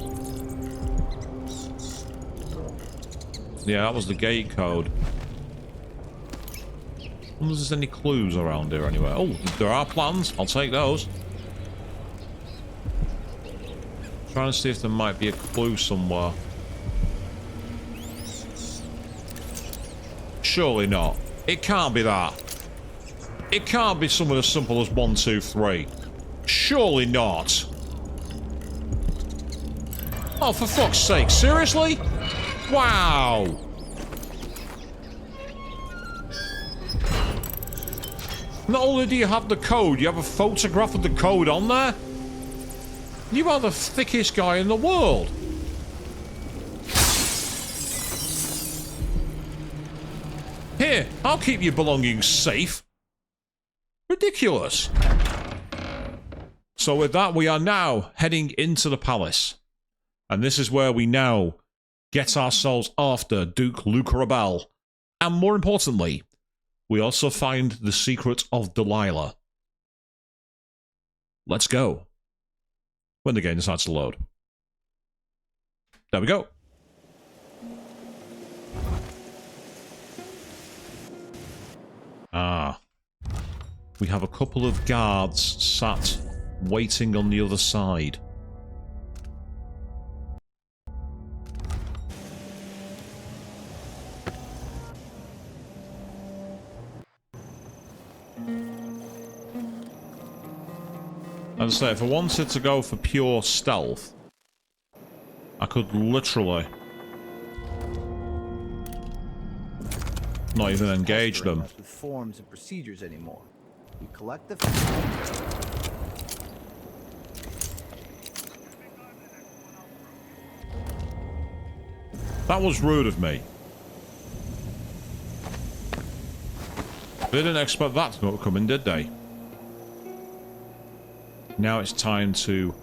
Yeah, that was the gate code. I wonder if there's any clues around here anywhere. Oh, there are plans. I'll take those. Trying to see if there might be a clue somewhere. Surely not. It can't be that. It can't be something as simple as 1, 2, 3. Surely not. Oh, for fuck's sake, seriously? Wow. Not only do you have the code, you have a photograph of the code on there? You are the thickest guy in the world. Here, I'll keep your belongings safe. Ridiculous. So with that, we are now heading into the palace. And this is where we now get ourselves after Duke Lucarabel. And more importantly, we also find the secret of Delilah. Let's go. When the game decides to load. There we go. Ah. We have a couple of guards sat waiting on the other side. As I say, if I wanted to go for pure stealth, I could literally not even engage them. With forms and procedures anymore. You collect the. That was rude of me. They didn't expect that to not come in, did they? Now it's time to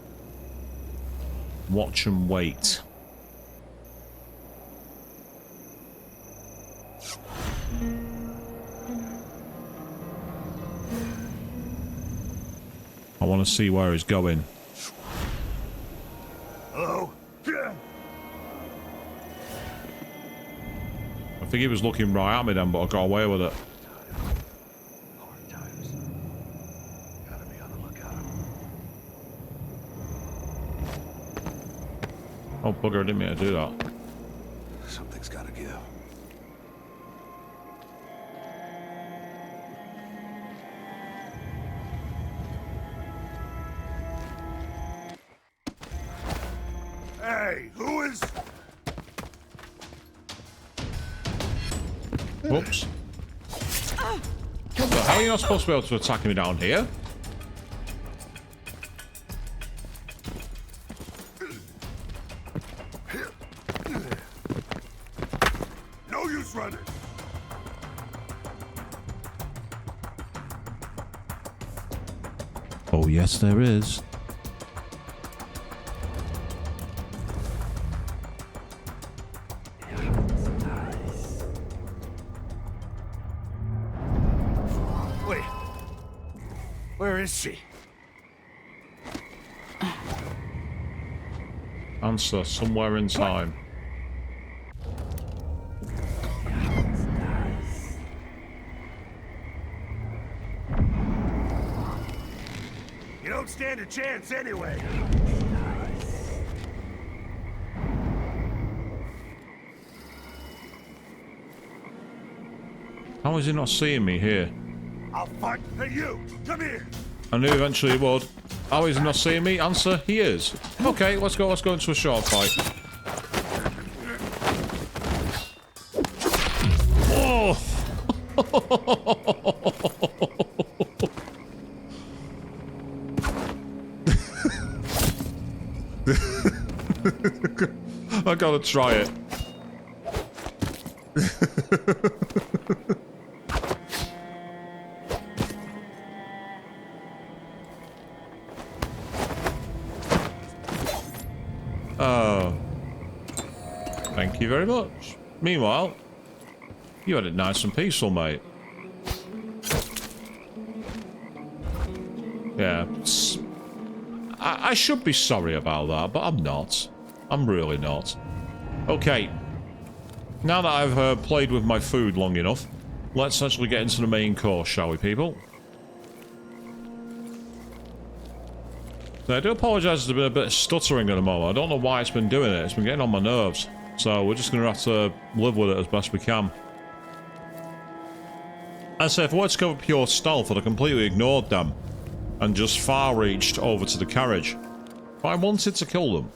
watch and wait. I want to see where he's going. Hello? I think he was looking right at me then, but I got away with it. Oh, bugger, I didn't mean to do that. Something's gotta give. Hey, who is... Whoops. What the hell? You're not supposed to be able to attack me down here. No use running. Oh, yes, there is. Wait. Where is she? Answer somewhere in time. You don't stand a chance anyway. How is he not seeing me here? I'll fight. Hey, you! Come here! I knew eventually he would. How is he not seeing me? Answer, he is. Okay, let's go into a short fight. Oh! I gotta try it. Oh. Thank you very much. Meanwhile, you had it nice and peaceful, mate. Yeah. I should be sorry about that, but I'm not. I'm really not. Okay. Now that I've played with my food long enough, let's actually get into the main course, shall we, people? Now, I do apologise, there's been a bit of stuttering at the moment. I don't know why it's been doing it. It's been getting on my nerves. So we're just going to have to live with it as best we can. I say, if I wanted to cover pure stealth, I'd have completely ignored them and just far-reached over to the carriage. But I wanted to kill them.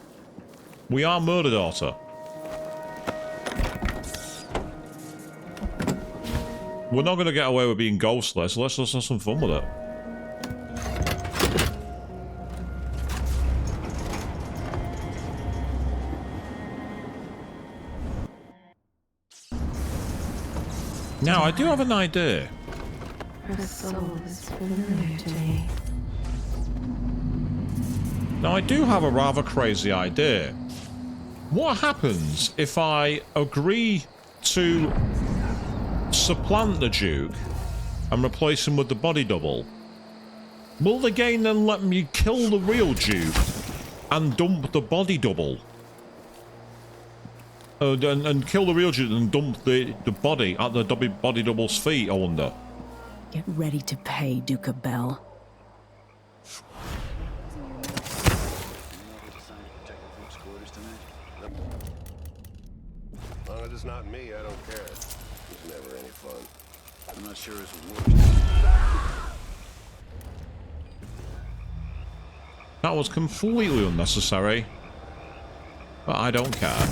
We are Murder Daughter. We're not going to get away with being ghostless, so let's just have some fun with it. Now, I do have an idea. Her soul is familiar to me. Now, I do have a rather crazy idea. What happens if I agree to supplant the Duke and replace him with the body double? Will the game then let me kill the real Duke and dump the body double? And kill the real Duke and dump the body at the body double's feet, I wonder. Get ready to pay, Duke of Bell. As long as it's not me, I don't care. It's never any fun. I'm not sure it's worth. That was completely unnecessary. But I don't care.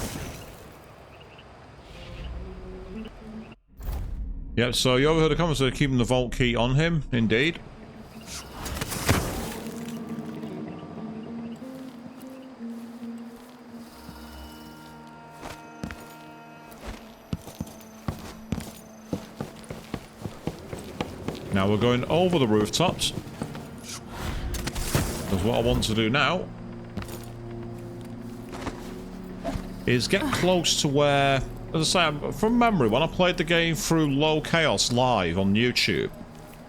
Yep, so you overheard the comments of keeping the vault key on him, indeed. Now we're going over the rooftops. Because what I want to do now is get close to where, as I say, from memory, when I played the game through Low Chaos live on YouTube,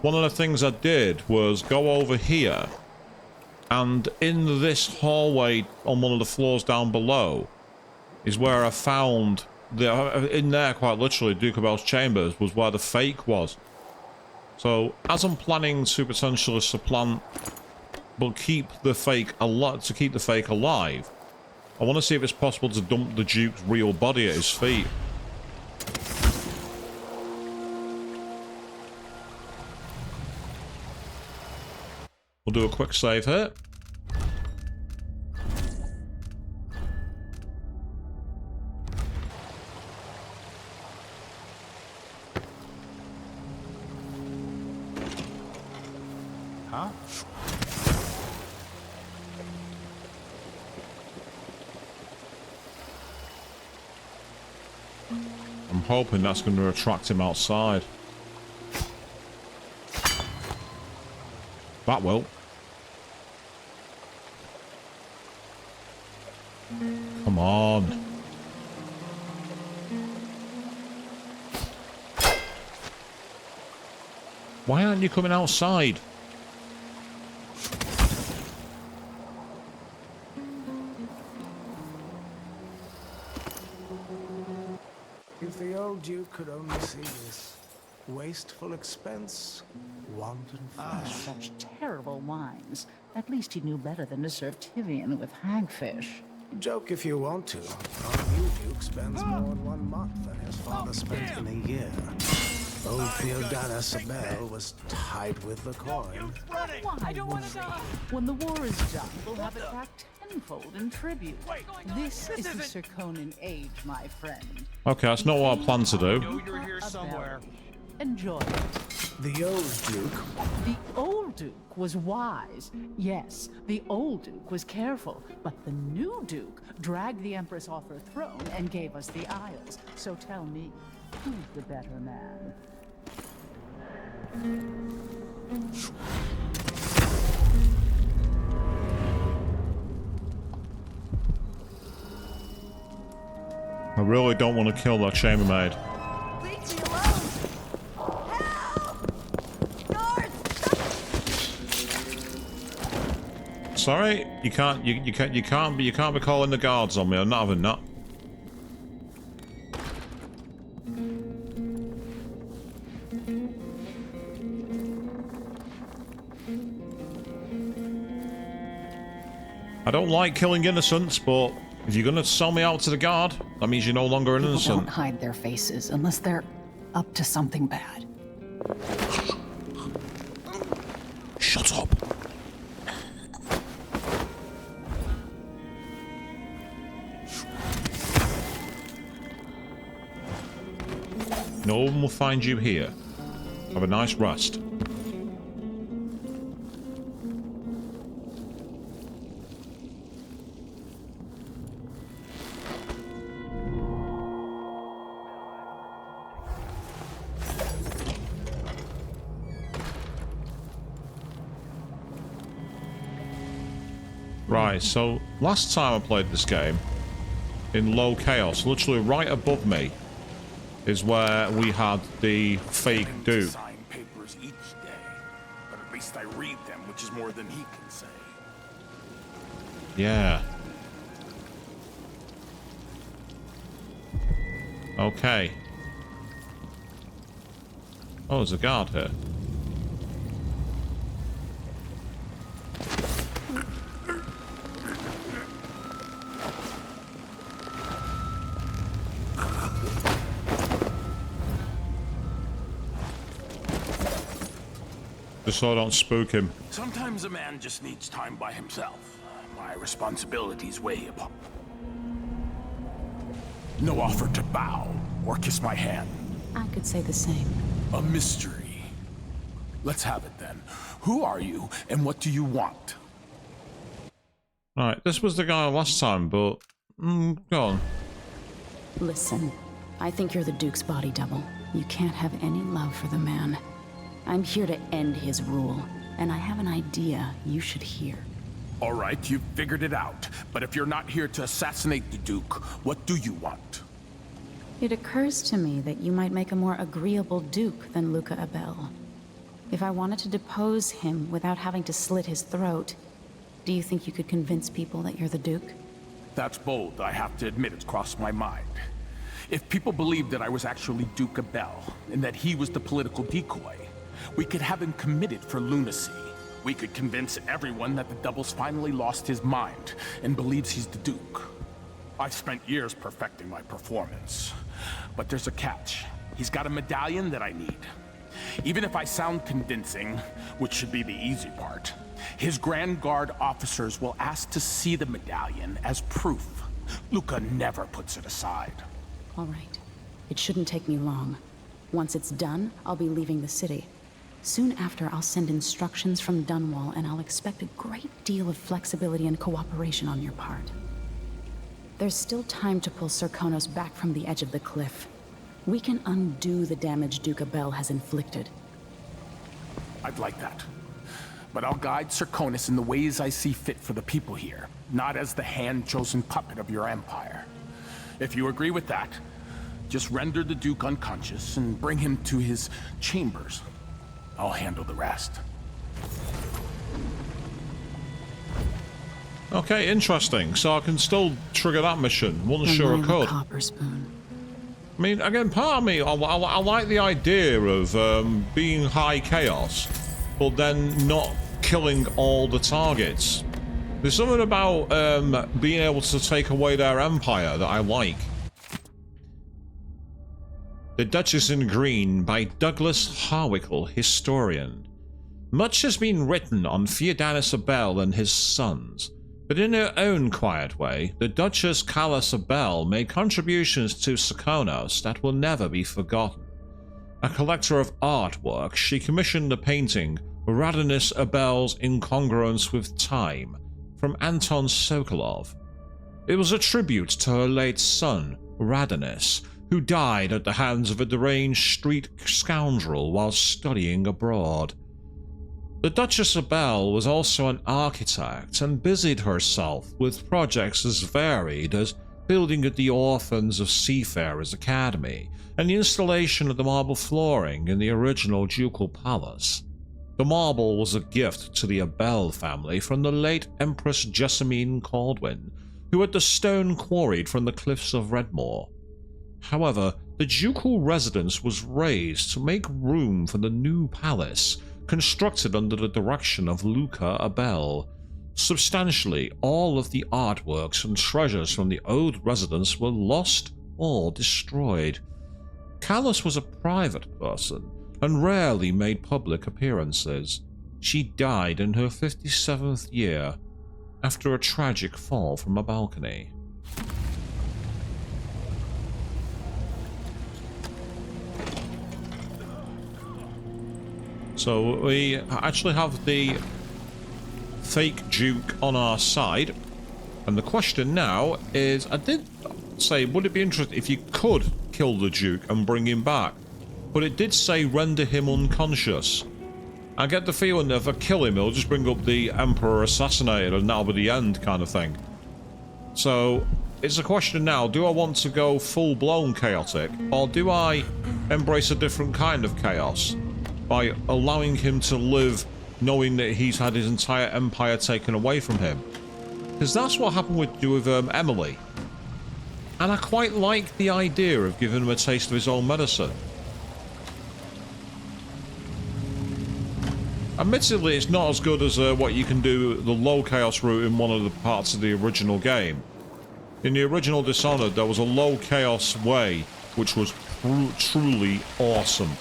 one of the things I did was go over here, and in this hallway on one of the floors down below is where I found, in there quite literally, Duke of Bell's chambers was where the fake was. So, as I'm planning to potentially supplant, but keep the fake alive, I want to see if it's possible to dump the Duke's real body at his feet. We'll do a quick save here. Huh? I'm hoping that's going to attract him outside. That will. Come on. Why aren't you coming outside? If the old Duke could only see this. Wasteful expense, wanton flesh. Such terrible wines. At least he knew better than to serve Tyvian with hagfish. Joke if you want to. Our new Duke spends more in 1 month than his father spent in a year. Old Theodana Sabel was tight with the coin. Why I don't want to die. When the war is done, we'll have it back tenfold in tribute. This is the Circonan age, my friend. Okay, that's not what I plan to do. know you're here somewhere. Enjoy it. The old Duke. The old Duke was wise. Yes, the old Duke was careful. But the new Duke dragged the Empress off her throne and gave us the Isles. So tell me, who's the better man? I really don't want to kill that chambermaid. Leave me alone! Help! Guards! Sorry, you can't be calling the guards on me. I'm not having that. I don't like killing innocents, but if you're gonna sell me out to the guard, that means you're no longer an innocent. People don't hide their faces unless they're up to something bad. Shut up. No one will find you here. Have a nice rest. Right, so last time I played this game in Low Chaos, literally right above me is where we had the fake Duke. Sign papers each day, but at least I read them, which is more than he can say. Yeah. Okay. Oh, there's a guard here. Just so I don't spook him. Sometimes a man just needs time by himself. My responsibilities weigh upon. No offer to bow or kiss my hand. I could say the same. A mystery. Let's have it then. Who are you and what do you want? Right, this was the guy last time, but go on. Listen, I think you're the Duke's body double. You can't have any love for the man. I'm here to end his rule, and I have an idea you should hear. All right, you've figured it out. But if you're not here to assassinate the Duke, what do you want? It occurs to me that you might make a more agreeable Duke than Luca Abel. If I wanted to depose him without having to slit his throat, do you think you could convince people that you're the Duke? That's bold. I have to admit it's crossed my mind. If people believed that I was actually Duke Abel, and that he was the political decoy, we could have him committed for lunacy. We could convince everyone that the Double's finally lost his mind, and believes he's the Duke. I've spent years perfecting my performance. But there's a catch. He's got a medallion that I need. Even if I sound convincing, which should be the easy part, his Grand Guard officers will ask to see the medallion as proof. Luca never puts it aside. All right. It shouldn't take me long. Once it's done, I'll be leaving the city. Soon after, I'll send instructions from Dunwall, and I'll expect a great deal of flexibility and cooperation on your part. There's still time to pull Serkonos back from the edge of the cliff. We can undo the damage Duke Abel has inflicted. I'd like that. But I'll guide Serkonos in the ways I see fit for the people here, not as the hand-chosen puppet of your empire. If you agree with that, just render the Duke unconscious and bring him to his chambers. I'll handle the rest. Okay, interesting. So I can still trigger that mission. Wasn't sure I could. Copper spoon. I mean, again, part of me, I like the idea of being high chaos, but then not killing all the targets. There's something about being able to take away their empire that I like. The Duchess in Green by Douglas Harwickle, historian. Much has been written on Theodanis Abel and his sons, but in her own quiet way, the Duchess Callas Abel made contributions to Serkonos that will never be forgotten. A collector of artwork, she commissioned the painting Radanis Abel's Incongruence with Time from Anton Sokolov. It was a tribute to her late son, Radanis, who died at the hands of a deranged street scoundrel while studying abroad. The Duchess Abel was also an architect and busied herself with projects as varied as building at the Orphans of Seafarers Academy and the installation of the marble flooring in the original ducal palace. The marble was a gift to the Abel family from the late Empress Jessamine Caldwin, who had the stone quarried from the cliffs of Redmore. However, the ducal residence was razed to make room for the new palace, constructed under the direction of Luca Abel. Substantially, all of the artworks and treasures from the old residence were lost or destroyed. Callas was a private person and rarely made public appearances. She died in her 57th year after a tragic fall from a balcony. So we actually have the fake Duke on our side, and the question now is, I did say, would it be interesting if you could kill the Duke and bring him back? But it did say render him unconscious. I get the feeling that if I kill him, it'll just bring up the Emperor assassinated and that'll be the end kind of thing. So it's a question now, do I want to go full-blown chaotic, or do I embrace a different kind of chaos by allowing him to live knowing that he's had his entire empire taken away from him? Because that's what happened with Emily. And I quite like the idea of giving him a taste of his own medicine. Admittedly, it's not as good as what you can do the low chaos route in one of the parts of the original game. In the original Dishonored, there was a low chaos way, which was truly awesome.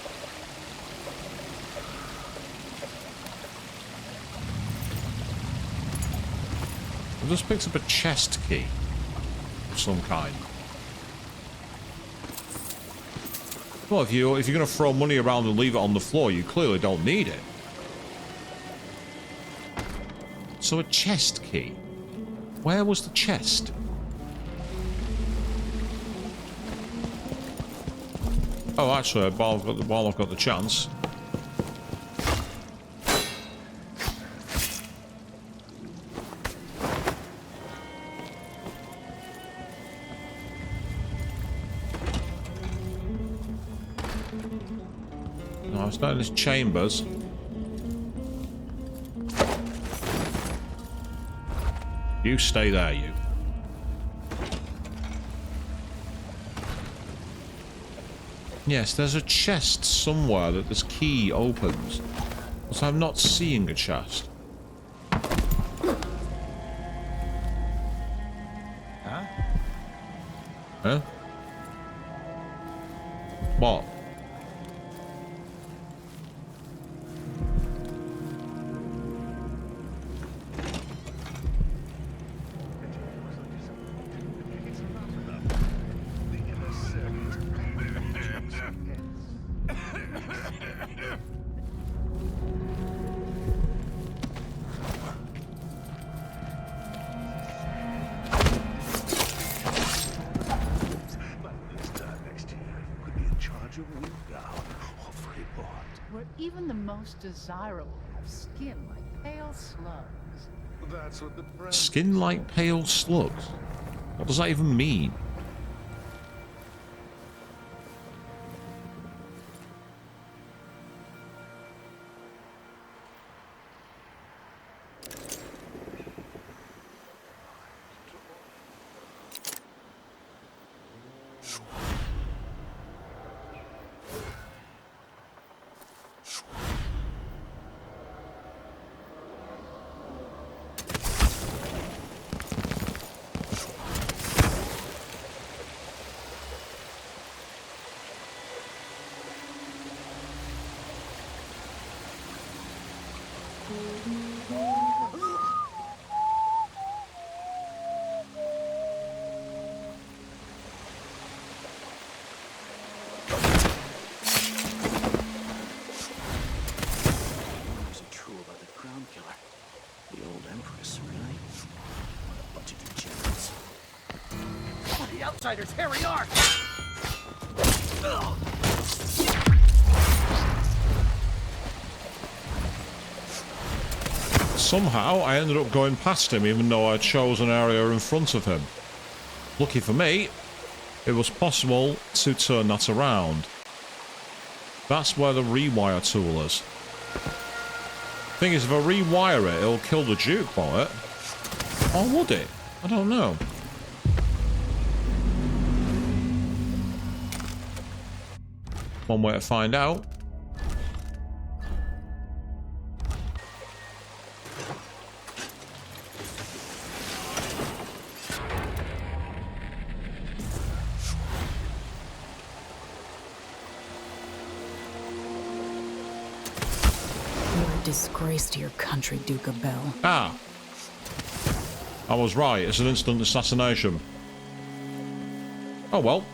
I just picked up a chest key of some kind. Well, if you're going to throw money around and leave it on the floor, you clearly don't need it. So a chest key. Where was the chest? Oh, actually, while I've got the chance. No, it's not in his chambers. You stay there, you. Yes, there's a chest somewhere that this key opens. But I'm not seeing a chest. Huh? Huh? What? Where even the most desirable have skin like pale slugs. That's what the Skin like pale slugs? What does that even mean? Outsiders, here we are! Somehow, I ended up going past him even though I chose an area in front of him. Lucky for me, it was possible to turn that around. That's where the rewire tool is. Thing is, if I rewire it, it'll kill the Duke by it. Or would it? I don't know. One way to find out. You're a disgrace to your country, Duke of Bell. Ah. I was right. It's an instant assassination. Oh well.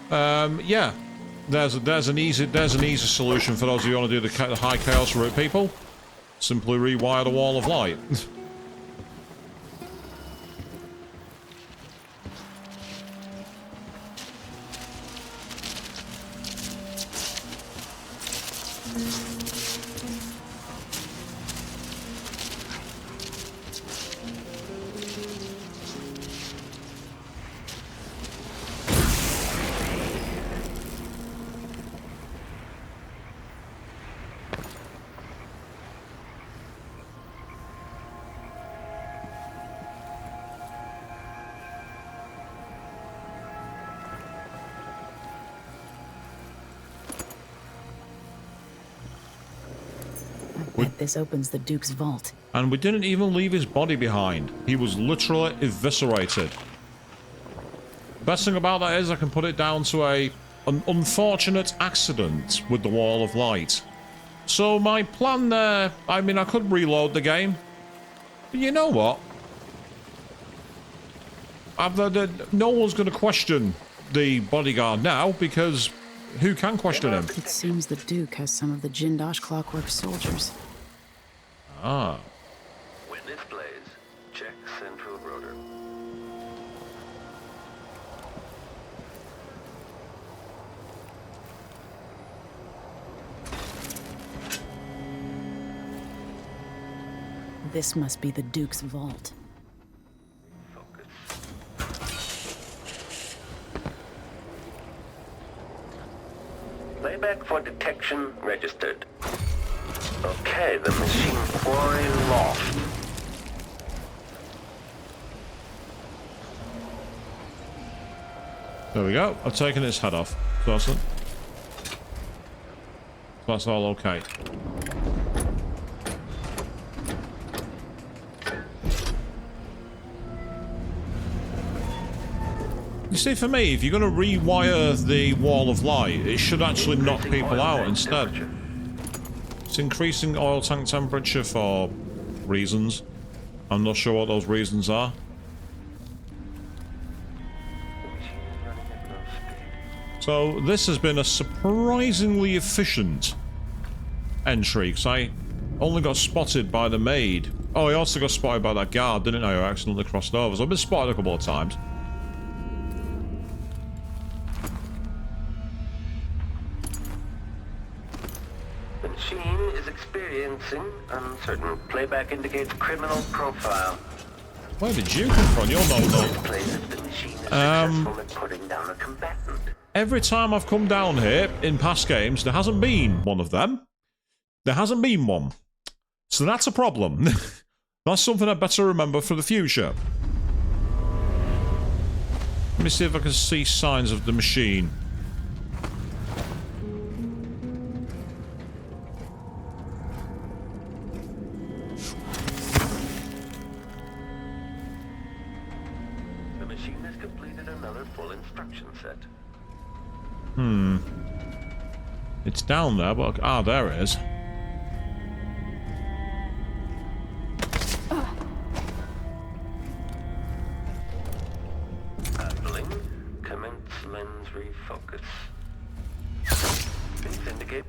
Yeah. There's an easy solution for those of you who want to do the high chaos route, people. Simply rewire the wall of light. This opens the Duke's vault. And we didn't even leave his body behind. He was literally eviscerated. Best thing about that is I can put it down to an unfortunate accident with the wall of light. So my plan there, I mean, I could reload the game. But you know what? No one's going to question the bodyguard now, because who can question him? It seems the Duke has some of the Jindosh clockwork soldiers. Ah. When this plays, check central rotor. This must be the Duke's vault. Playback for detection registered. Okay, the machine quarry lost. There we go. I've taken its head off. Awesome. That's all okay. You see, for me, if you're going to rewire the wall of light, it should actually knock people out instead. It's increasing oil tank temperature for reasons. I'm not sure what those reasons are. So this has been a surprisingly efficient entry, because I only got spotted by the maid. Oh, I also got spotted by that guard, didn't I? Who accidentally crossed over. So I've been spotted a couple of times. The machine is experiencing uncertain. Playback indicates criminal profile. Where did you come from? You're not putting down a combatant. Every time I've come down here in past games, there hasn't been one of them. There hasn't been one. So that's a problem. That's something I'd better remember for the future. Let me see if I can see signs of the machine. The machine has completed another full instruction set. It's down there, but... Ah, there it is. Handling. Commence lens refocus. Please indicate.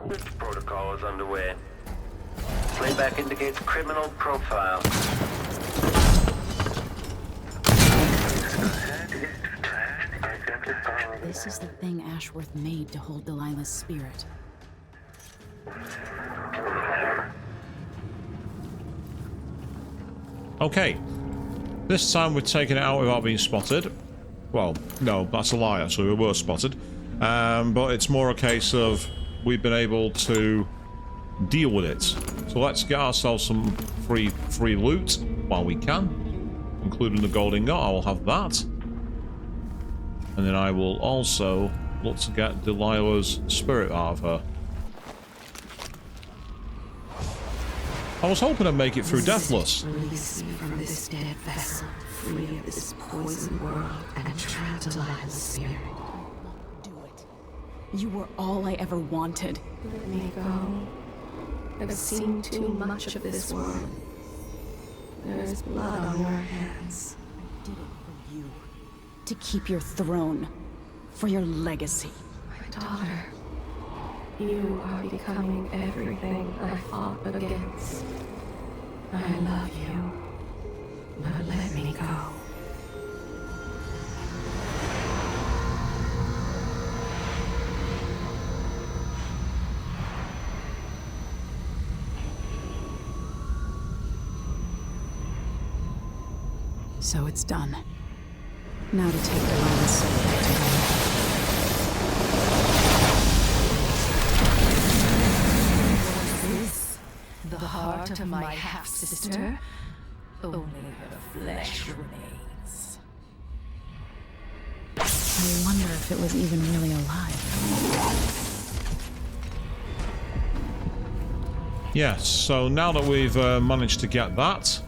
Which protocol is underway? Playback indicates criminal profile. This is the thing Ashworth made to hold Delilah's spirit. Okay. This time we've taken it out without being spotted. Well, no, that's a lie, actually. We were spotted. But it's more a case of we've been able to deal with it. So let's get ourselves some free loot while we can, including the gold ingot. I will have that. And then I will also look to get Delilah's spirit out of her. I was hoping I'd make it through Deathless. Release me from this dead vessel, free of this poisoned world, and trap Delilah's spirit. Do it. You were all I ever wanted. Let me go. I've seen too much of this world. There's blood on your hands. I did it for you. To keep your throne. For your legacy. My daughter. You are becoming everything I fought against. I love you. But let me go. So it's done. Now to take Delilah's soul back to her. The heart of my half-sister? Only her flesh remains. I wonder if it was even really alive. Yes, so now that we've managed to get that,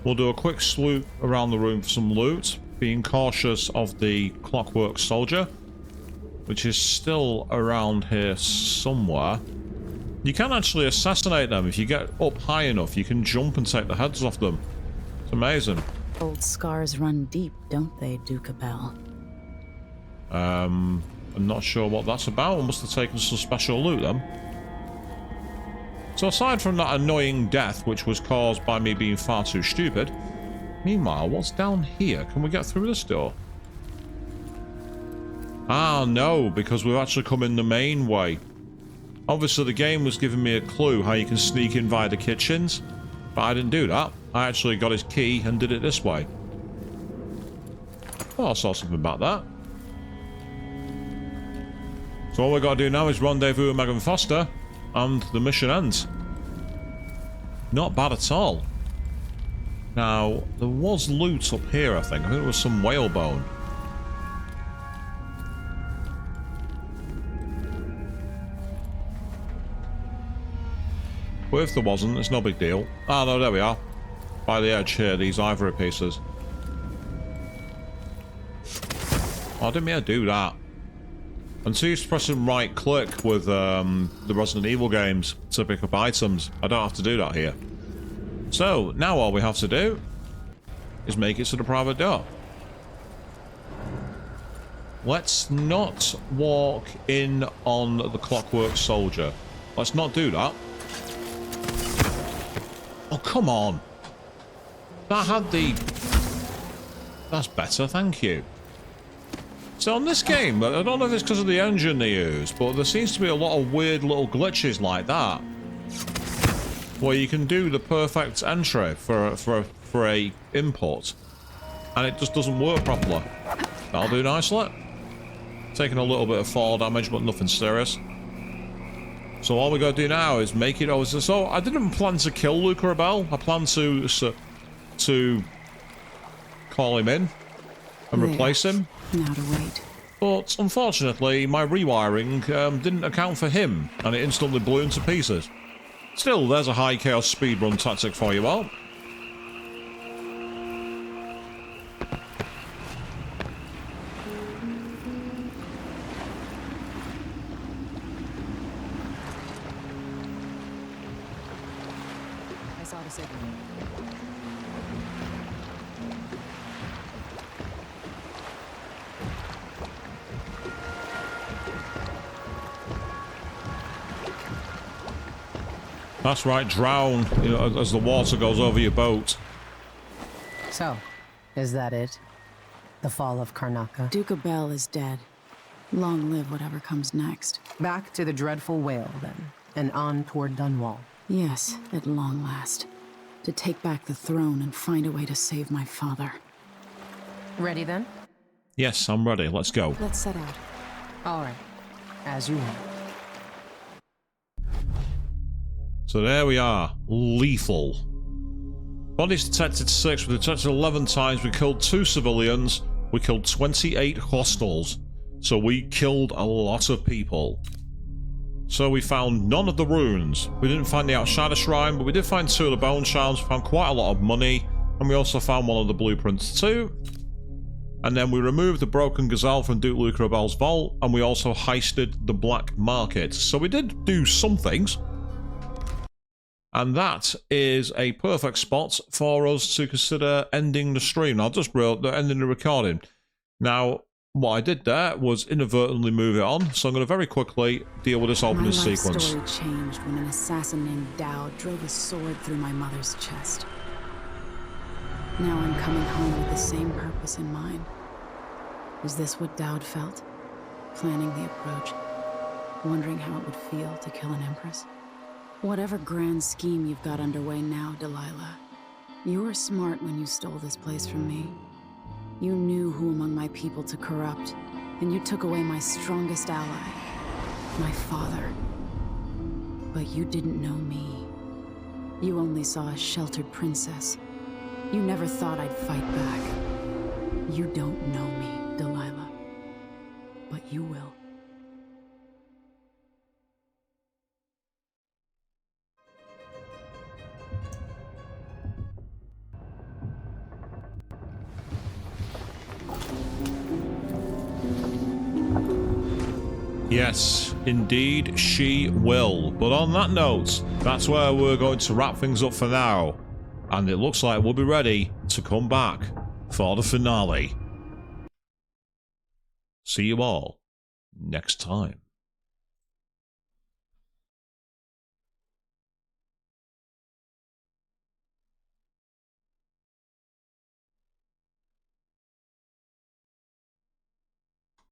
we'll do a quick sloop around the room for some loot, being cautious of the clockwork soldier, which is still around here somewhere. You can actually assassinate them if you get up high enough. You can jump and take the heads off them. It's amazing. Old scars run deep, don't they, Duke Abel? I'm not sure what that's about. I must have taken some special loot then. So aside from that annoying death, which was caused by me being far too stupid, meanwhile, what's down here? Can we get through this door? Ah, no, because we've actually come in the main way. Obviously, the game was giving me a clue how you can sneak in via the kitchens, but I didn't do that. I actually got his key and did it this way. Well, I saw something about that. So all we got to do now is rendezvous with Megan Foster, and the mission ends. Not bad at all. Now, there was loot up here, I think. I think there was some whalebone. But if there wasn't, it's no big deal. Ah, no, there we are. By the edge here, these ivory pieces. Oh, I didn't mean to do that. I'm too used to pressing right click with the Resident Evil games to pick up items. I don't have to do that here. So, now all we have to do is make it to the private door. Let's not walk in on the Clockwork Soldier. Let's not do that. Oh, come on. That had the... That's better, thank you. So on this game, I don't know if it's because of the engine they use, but there seems to be a lot of weird little glitches like that. Where you can do the perfect entry for a input, and it just doesn't work properly. That'll do nicely. Taking a little bit of fall damage, but nothing serious. So all we gotta do now is make it over. So I didn't plan to kill Luca Abel. I planned to call him in and replace him. Now to wait. But unfortunately, my rewiring didn't account for him, and it instantly blew into pieces. Still, there's a high chaos speedrun tactic for you all. I saw the signal. That's right, drown, you know, as the water goes over your boat. So, is that it? The fall of Karnaca? Duke Abel is dead. Long live whatever comes next. Back to the dreadful whale, then, and on toward Dunwall. Yes, at long last. To take back the throne and find a way to save my father. Ready, then? Yes, I'm ready. Let's go. Let's set out. All right. As you want. So there we are. Lethal. Bodies detected 6. We detected 11 times. We killed 2 civilians. We killed 28 hostiles. So we killed a lot of people. So we found none of the runes. We didn't find the Outsider Shrine, but we did find 2 of the bone charms. We found quite a lot of money. And we also found one of the blueprints too. And then we removed the broken gazelle from Duke Luca Abel's vault. And we also heisted the black market. So we did do some things. And that is a perfect spot for us to consider ending the stream. I'll just ending the recording. Now, what I did there was inadvertently move it on, so I'm going to very quickly deal with this opening sequence. My life story changed when an assassin named Dowd drove his sword through my mother's chest. Now I'm coming home with the same purpose in mind. Is this what Dowd felt? Planning the approach, wondering how it would feel to kill an empress? Whatever grand scheme you've got underway now, Delilah, you were smart when you stole this place from me. You knew who among my people to corrupt, and you took away my strongest ally, my father. But you didn't know me. You only saw a sheltered princess. You never thought I'd fight back. You don't know me, Delilah, but you will. Yes, indeed she will. But on that note, that's where we're going to wrap things up for now. And it looks like we'll be ready to come back for the finale. See you all next time.